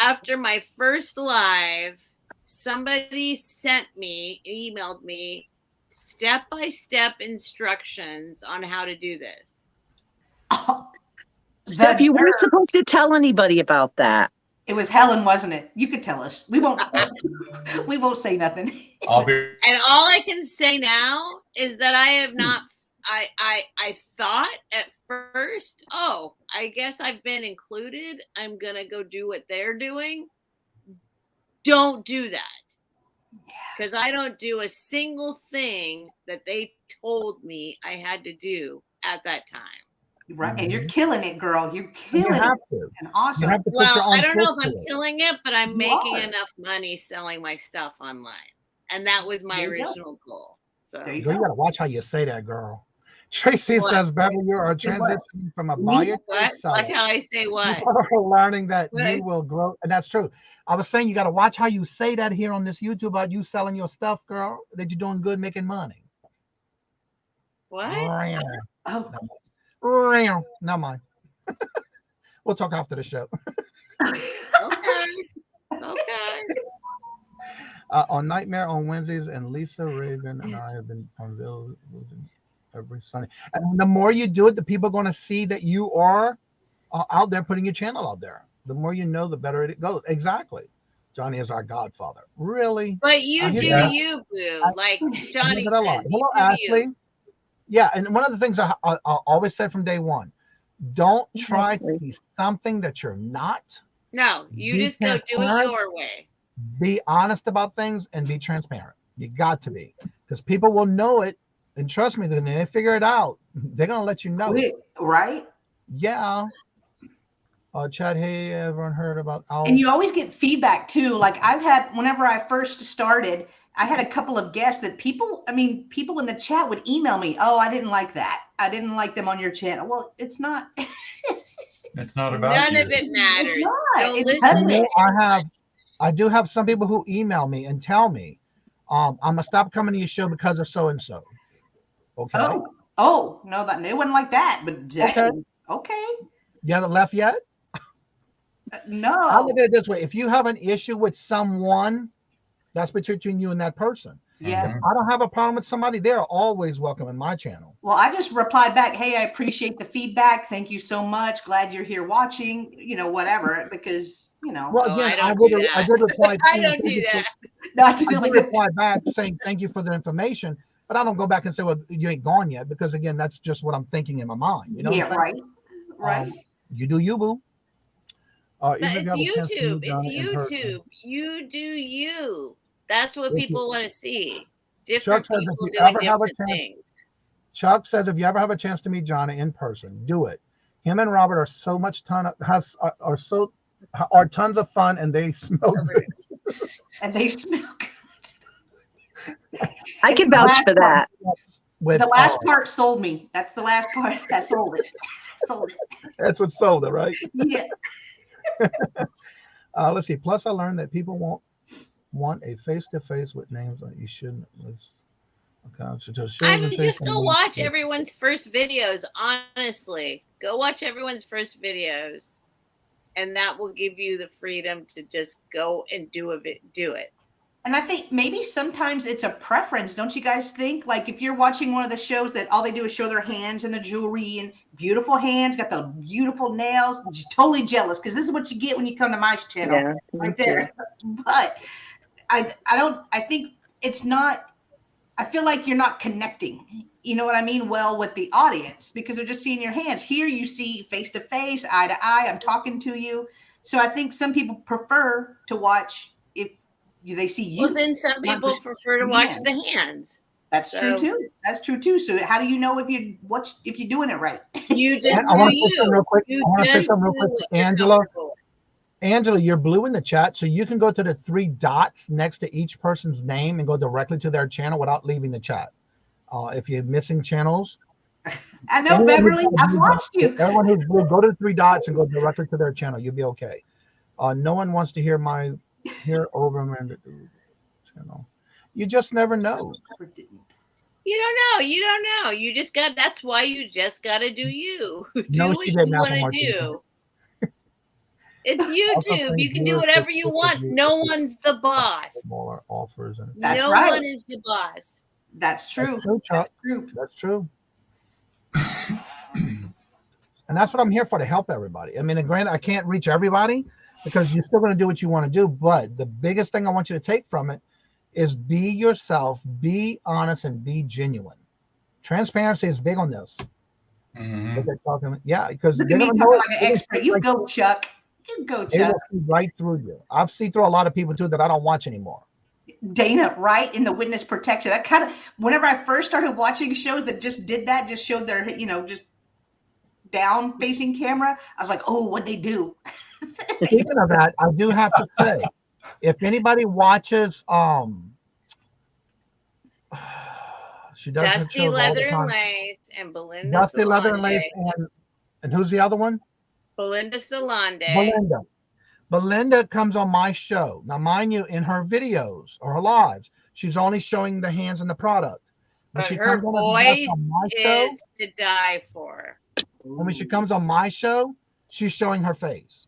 S6: after my first live, somebody emailed me step-by-step instructions on how to do this.
S10: Steph, you weren't supposed to tell anybody about that.
S9: It was Helen, wasn't it? You could tell us. We won't. We won't say nothing.
S6: And all I can say now is that I have not. I thought at first, oh, I guess I've been included. I'm gonna go do what they're doing. Don't do that, because I don't do a single thing that they told me I had to do at that time.
S9: Right, and you're killing it, girl. You're killing it. And awesome.
S6: Well, I don't know if I'm killing it, but I'm making enough money selling my stuff online, and that was my original goal. So
S1: you got to watch how you say that, girl. Tracy says, "Beverly, you are transitioning from a buyer to a seller."
S6: Watch how I say what.
S1: You are learning that you will grow, and that's true. I was saying you got to watch how you say that here on this YouTube about you selling your stuff, girl. That you're doing good, making money.
S6: What?
S9: Oh.
S1: Never mind. We'll talk after the show.
S6: Okay. Okay.
S1: On Nightmare on Wednesdays, and Lisa Raven and I have been on Village every Sunday. And the more you do it, the people are going to see that you are out there putting your channel out there. The more you know, the better it goes. Exactly. Johnny is our godfather. Really?
S6: But you
S1: I
S6: do
S1: hear that.
S6: you, boo. Like
S1: I hear
S6: Johnny
S1: that a lot.
S6: says, you
S1: Hello,
S6: do
S1: Ashley.
S6: you.
S1: Yeah, and one of the things I always said from day one, don't try to be something that you're not.
S6: No, you
S1: Be
S6: just go do it
S1: transparent.
S6: your way.
S1: Be honest about things and be transparent. You got to be, because people will know it, and trust me, when they figure it out, they're gonna let you know.
S9: Right?
S1: Yeah. Chad, hey, everyone heard about Al?
S9: And you always get feedback too. Like I've had, whenever I first started, I had a couple of guests that people in the chat would email me, oh, I didn't like that. I didn't like them on your channel. Well, it's not.
S7: It's not about
S6: None
S7: you.
S6: of it matters. Don't
S9: It
S6: listen to
S9: doesn't.
S1: I do have some people who email me and tell me, I'm gonna stop coming to your show because of so and so. Okay.
S9: Oh, no, that it wasn't like that. But dang, okay.
S1: You haven't left yet?
S9: No.
S1: I'll look at it this way: if you have an issue with someone, that's between you and that person.
S9: Yeah.
S1: If I don't have a problem with somebody, they're always welcome in my channel.
S9: Well, I just replied back, hey, I appreciate the feedback. Thank you so much. Glad you're here watching, whatever, because,
S1: Well, again, I did reply.
S6: I don't do that.
S9: Not
S1: I did reply back saying thank you for the information, but I don't go back and say, well, you ain't gone yet, because again, that's just what I'm thinking in my mind. You know?
S9: Yeah, right.
S1: You do you, boo.
S6: It's YouTube. It's YouTube. You do you. That's what people want to see. Different people doing different things.
S1: Chuck says if you ever have a chance to meet Johnny in person, do it. Him and Robert are so much tons of fun, and they smell good.
S9: And they smell good.
S10: I can vouch for that.
S1: The
S9: last part sold me. That's the last part that sold it.
S1: That's what sold it, right?
S9: Yeah.
S1: Let's see. Plus, I learned that people want a face-to-face with names on. You shouldn't.
S6: I mean, just go watch everyone's first videos. Honestly, go watch everyone's first videos, and that will give you the freedom to just go and do it.
S9: And I think maybe sometimes it's a preference. Don't you guys think? Like if you're watching one of the shows that all they do is show their hands and the jewelry and beautiful hands, got the beautiful nails, totally jealous, because this is what you get when you come to my channel, right there. But I think it's not. I feel like you're not connecting, you know what I mean, well with the audience, because they're just seeing your hands. Here you see face to face, eye to eye, I'm talking to you. So I think some people prefer to watch if they see you.
S6: Well, then some people prefer to watch the hands.
S9: That's true too. That's true too. So how do you know if you're doing it right?
S6: You just
S1: I want to say something real quick. To Angela. Angela, you're blue in the chat, so you can go to the 3 dots next to each person's name and go directly to their channel without leaving the chat. If you're missing channels.
S9: I know, Beverly, I've watched you.
S1: Everyone who's blue, go to the 3 dots and go directly to their channel. You'll be okay. No one wants to hear over and channel. You just never know.
S6: You don't know. You just got. That's why you just got to do you. Do what you want to do. It's YouTube. You can do whatever you want. No one's the boss.
S1: More offers.
S9: That's
S6: no
S9: right.
S6: one is the boss.
S9: That's true.
S1: That's true. That's true. And that's what I'm here for, to help everybody. I mean, granted, I can't reach everybody because you're still going to do what you want to do. But the biggest thing I want you to take from it is be yourself, be honest, and be genuine. Transparency is big on this.
S7: Mm-hmm.
S1: Yeah, because
S9: look at me talking like an expert. You go, Chuck. You go,
S1: Chuck. They will see right through you. I've seen through a lot of people too that I don't watch anymore.
S9: Dana, right, in the witness protection. That kind of, whenever I first started watching shows that just did that, just showed their, just down facing camera, I was like, oh, what'd they do?
S1: Speaking of that, I do have to say, if anybody watches, she does
S6: Dusty Leather and Lace and Belinda.
S1: Dusty Leather and Lace and who's the other one?
S6: Belinda Salande.
S1: Belinda comes on my show. Now, mind you, in her videos or her lives, she's only showing the hands and the product.
S6: But her voice is to die for.
S1: And when she comes on my show, she's showing her face.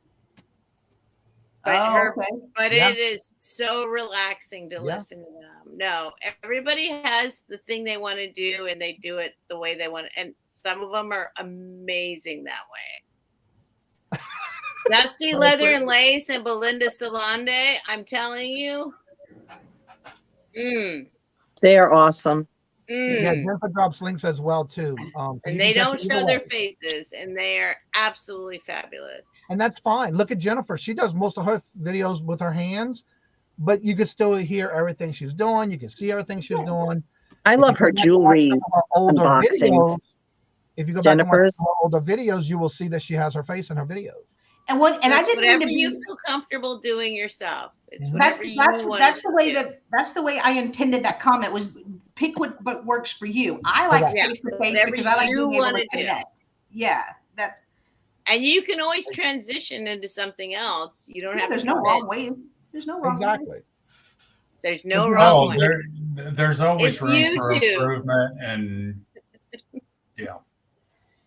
S6: But
S1: Yeah.
S6: it is so relaxing to
S1: Yeah.
S6: listen to them. No, everybody has the thing they want to do, and they do it the way they want it. And some of them are amazing that way. Dusty Leather and Lace and Belinda Salande, I'm telling you.
S10: They are awesome.
S1: Yeah, Jennifer drops links as well too.
S6: And they don't show their faces, and they are absolutely fabulous.
S1: And that's fine. Look at Jennifer. She does most of her videos with her hands, but you can still hear everything she's doing. You can see everything she's doing.
S10: I love her jewelry
S1: Older
S10: unboxings.
S1: videos. If you go back and watch
S10: Jennifer's.
S1: her older videos, you will see that she has her face in her videos.
S9: And what? And I didn't mean
S6: whatever
S9: to be.
S6: you feel comfortable doing yourself. It's
S9: That's
S6: whatever you want
S9: that's
S6: to
S9: the way
S6: do.
S9: that's the way I intended that comment was pick what works for you. I like face to face
S6: Whatever
S9: because I like
S6: you
S9: being able to
S6: wanna do.
S9: connect. Yeah, that's
S6: And you can always transition into something else. You don't have
S9: there's
S6: to
S9: no
S6: commit.
S9: wrong way. There's no wrong way.
S6: There's no wrong way.
S7: There's always
S6: It's
S7: room for
S6: YouTube.
S7: improvement, and yeah.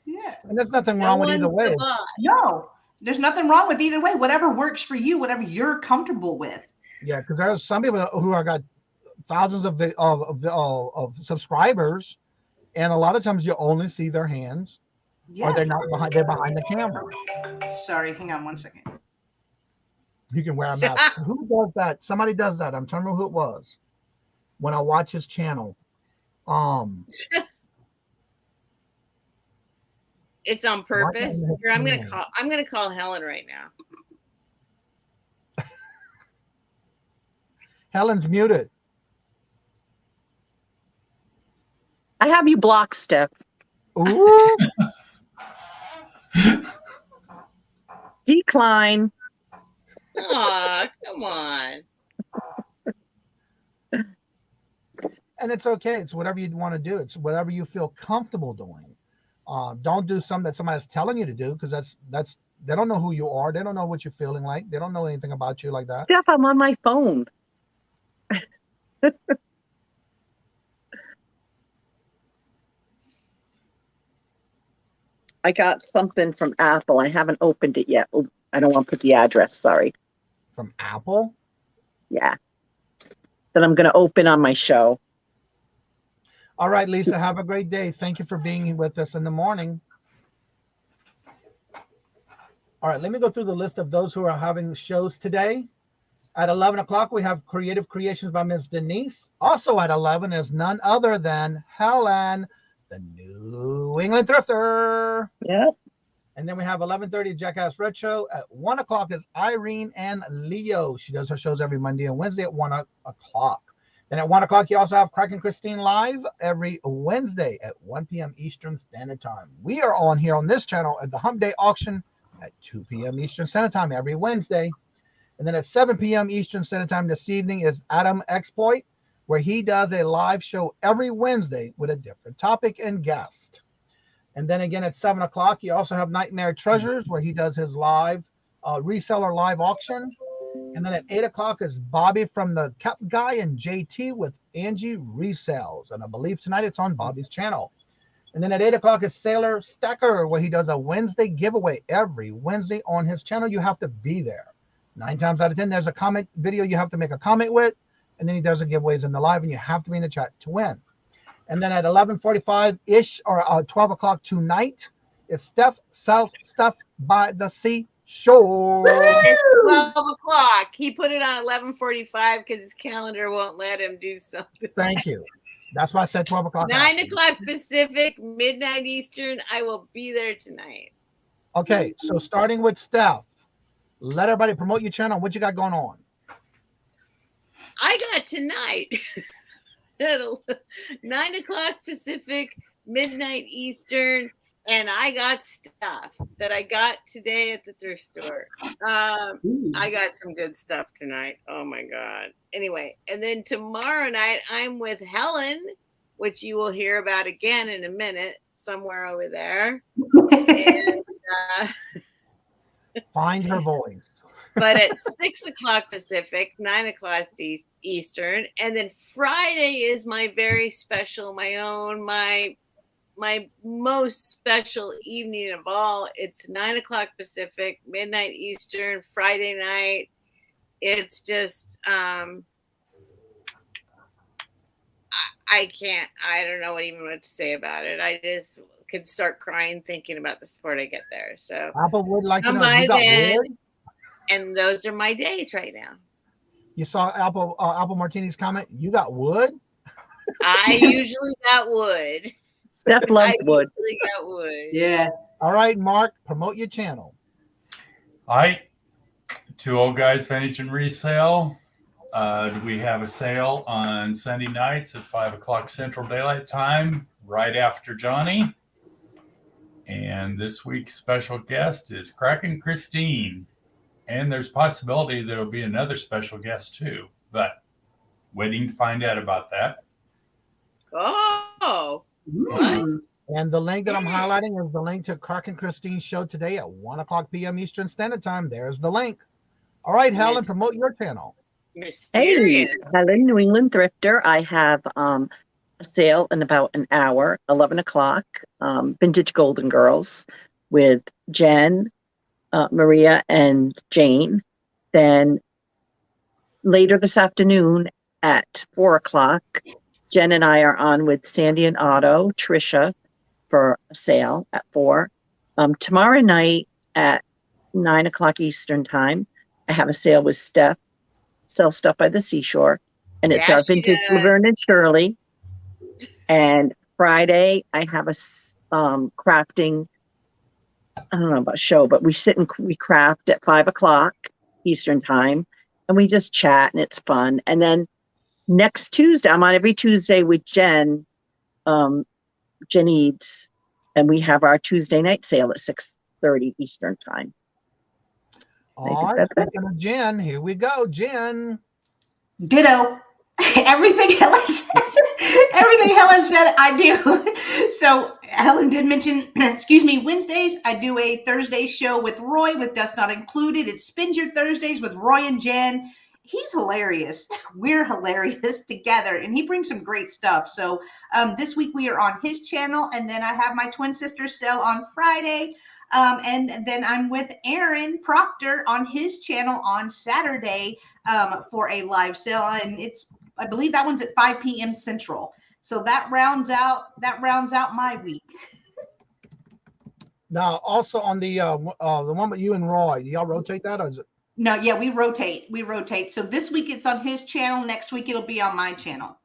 S9: Yeah.
S1: And there's nothing wrong with either way.
S9: No, there's nothing wrong with either way. Whatever works for you, whatever you're comfortable with.
S1: Yeah, because there's some people who are got thousands of subscribers, and a lot of times you only see their hands, or they're not behind. They're behind the camera.
S9: Sorry, hang on one second.
S1: You can wear a mask. Who does that? Somebody does that. I'm trying to remember who it was. When I watch his channel,
S6: It's on purpose. Here, I'm gonna call Helen right now.
S1: Helen's muted.
S10: I have you blocked, Steph.
S1: Ooh.
S10: Decline.
S6: Aw, come on.
S1: And it's okay. It's whatever you want to do. It's whatever you feel comfortable doing. Don't do something that somebody's telling you to do, because that's they don't know who you are. They don't know what you're feeling like. They don't know anything about you like that.
S10: Steph, I'm on my phone. I got something from Apple. I haven't opened it yet. Oh, I don't want to put the address. Sorry.
S1: From Apple?
S10: Yeah. That I'm going to open on my show.
S1: All right, Lisa, have a great day. Thank you for being with us in the morning. All right, let me go through the list of those who are having shows today. At 11 o'clock, we have Creative Creations by Ms. Denise. Also at 11 is none other than Helen, the New England Thrifter.
S10: Yep.
S1: And then we have 11:30 Jackass Red Show. At 1 o'clock is Irene and Leo. She does her shows every Monday and Wednesday at 1 o'clock. Then at 1 o'clock, you also have Crack and Christine live every Wednesday at 1 p.m. Eastern Standard Time. We are on here on this channel at the Hump Day Auction at 2 p.m. Eastern Standard Time every Wednesday. And then at 7 p.m. Eastern Standard Time this evening is Adam Exploit, where he does a live show every Wednesday with a different topic and guest. And then again at 7 o'clock, you also have Nightmare Treasures, where he does his live reseller live auction. And then at 8 o'clock is Bobby from the Cup Guy and JT with Angie Resells. And I believe tonight it's on Bobby's channel. And then at 8 o'clock is Sailor Stacker, where he does a Wednesday giveaway every Wednesday on his channel. You have to be there. 9 times out of 10, there's a comment video you have to make a comment with. And then he does the giveaways in the live, and you have to be in the chat to win. And then at 11:45-ish or 12 o'clock tonight, it's Steph sells stuff by the seashore.
S6: It's 12 o'clock. He put it on 11:45 because his calendar won't let him do something.
S1: Thank you. That's why I said 12 o'clock.
S6: 9 o'clock Pacific, midnight Eastern. I will be there tonight.
S1: Okay, so starting with Steph, let everybody promote your channel. What you got going on?
S6: I got tonight at 9 o'clock Pacific, midnight Eastern, and I got stuff that I got today at the thrift store. I got some good stuff tonight. Oh my God. Anyway, and then tomorrow night I'm with Helen, which you will hear about again in a minute, somewhere over there. And
S1: find her voice.
S6: But at 6 o'clock Pacific, 9 o'clock Eastern, and then Friday is my very special, my most special evening of all. It's 9 o'clock Pacific, midnight Eastern, Friday night. It's just I can't. I don't know what to say about it. I just could start crying thinking about the sport I get there. So
S1: Applewood, like you
S6: come
S1: know,
S6: by
S1: you got
S6: then,
S1: wood.
S6: and those are my days right now.
S1: You saw Apple Martini's comment. You got wood.
S6: I usually got wood.
S10: Steph loves wood.
S6: usually got wood.
S9: Yeah.
S1: All right, Mark, promote your channel.
S7: All right. Two Old Guys Vintage and Resale. We have a sale on Sunday nights at 5 o'clock Central Daylight Time, right after Johnny. And this week's special guest is Kraken Christine. And there's possibility there'll be another special guest too, but waiting to find out about that.
S6: Oh, what?
S1: And the link that I'm highlighting is the link to Kraken Christine's show today at 1 o'clock p.m. Eastern Standard Time. There's the link. All right, Helen, promote your channel.
S10: Hey,
S6: Mysterious.
S10: Helen, New England Thrifter. I have a sale in about an hour, 11 o'clock, Vintage Golden Girls with Jen, Maria, and Jane. Then later this afternoon at 4 o'clock, Jen and I are on with Sandy and Otto, Trisha, for a sale at 4. Tomorrow night at 9 o'clock Eastern Time, I have a sale with Steph, Sell Stuff by the Seashore, and it's our vintage Laverne and Shirley. And Friday, I have a crafting, I don't know about show, but we sit and we craft at 5 o'clock Eastern Time, and we just chat, and it's fun. And then next Tuesday, I'm on every Tuesday with Jen, Jen Eads, and we have our Tuesday night sale at 6:30 Eastern Time.
S1: All right, speaking of Jen, here we go, Jen.
S9: Ditto. Everything Helen said, I do. So Helen did mention, excuse me, Wednesdays, I do a Thursday show with Roy with Dust Not Included. It's Spin Your Thursdays with Roy and Jen. He's hilarious. We're hilarious together, and he brings some great stuff. So this week we are on his channel, and then I have my twin sister sale on Friday. And then I'm with Aaron Proctor on his channel on Saturday for a live sale, and I believe that one's at 5 p.m. Central. So that rounds out my week.
S1: Now, also on the one with you and Roy, do y'all rotate that, or is it?
S9: No, yeah, we rotate. So this week it's on his channel. Next week it'll be on my channel.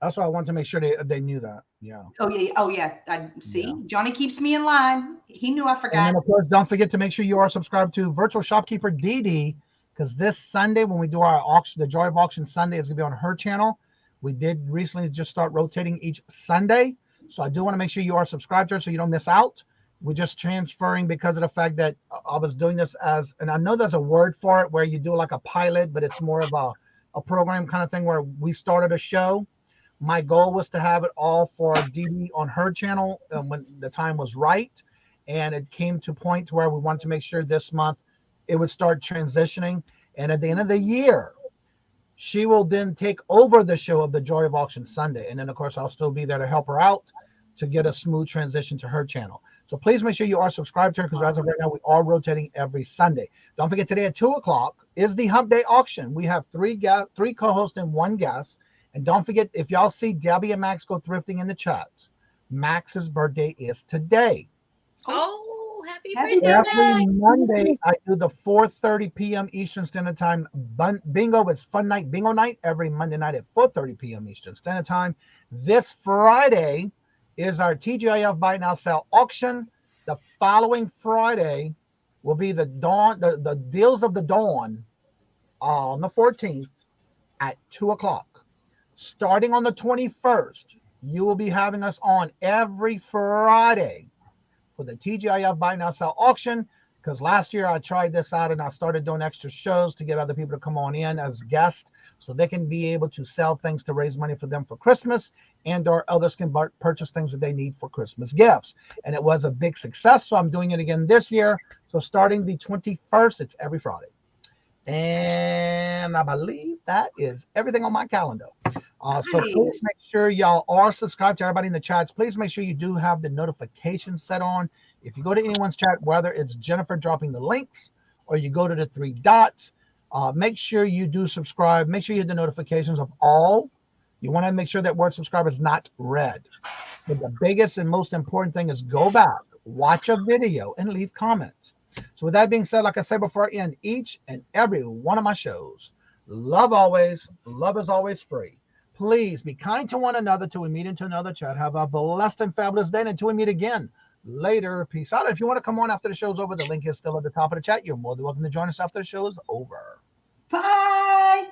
S1: That's why I wanted to make sure they knew that. Yeah.
S9: Oh yeah. I see. Yeah. Johnny keeps me in line. He knew I forgot.
S1: And then, of course, don't forget to make sure you are subscribed to Virtual Shopkeeper DD, because this Sunday when we do our auction, the Joy of Auction Sunday, is going to be on her channel. We did recently just start rotating each Sunday, so I do want to make sure you are subscribed to her so you don't miss out. We're just transferring because of the fact that I was doing this as, and I know there's a word for it where you do like a pilot, but it's more of a program kind of thing where we started a show. My goal was to have it all for DD on her channel when the time was right. And it came to a point where we wanted to make sure this month it would start transitioning. And at the end of the year, she will then take over the show of the Joy of Auction Sunday. And then, of course, I'll still be there to help her out to get a smooth transition to her channel. So please make sure you are subscribed to her, because as of right now, we are rotating every Sunday. Don't forget, today at 2 o'clock is the Hump Day Auction. We have three co-hosts and one guest. And don't forget, if y'all see Debbie and Max go thrifting in the chat, Max's birthday is today.
S6: Oh, happy birthday!
S1: Every Monday, I do the 4:30 p.m. Eastern Standard Time bingo. It's Fun Night Bingo Night every Monday night at 4:30 p.m. Eastern Standard Time. This Friday is our TGIF Buy Now Sell Auction. The following Friday will be the Deals of the Dawn on the 14th at 2 o'clock. Starting on the 21st, you will be having us on every Friday for the TGIF Buy Now Sell Auction, because last year I tried this out and I started doing extra shows to get other people to come on in as guests so they can be able to sell things to raise money for them for Christmas, and or others can purchase things that they need for Christmas gifts. And it was a big success, so I'm doing it again this year. So starting the 21st, it's every Friday. And I believe that is everything on my calendar. So please make sure y'all are subscribed to everybody in the chats. Please make sure you do have the notifications set on. If you go to anyone's chat, whether it's Jennifer dropping the links or you go to the 3 dots, Make sure you do subscribe. Make sure you hit the notifications of all. You want to make sure that word subscribe is not red. But the biggest and most important thing is go back, watch a video, and leave comments. So with that being said, like I said before, I end each and every one of my shows. Love always. Love is always free. Please be kind to one another till we meet into another chat. Have a blessed and fabulous day. And until we meet again later, peace out. If you want to come on after the show's over, the link is still at the top of the chat. You're more than welcome to join us after the show is over.
S9: Bye.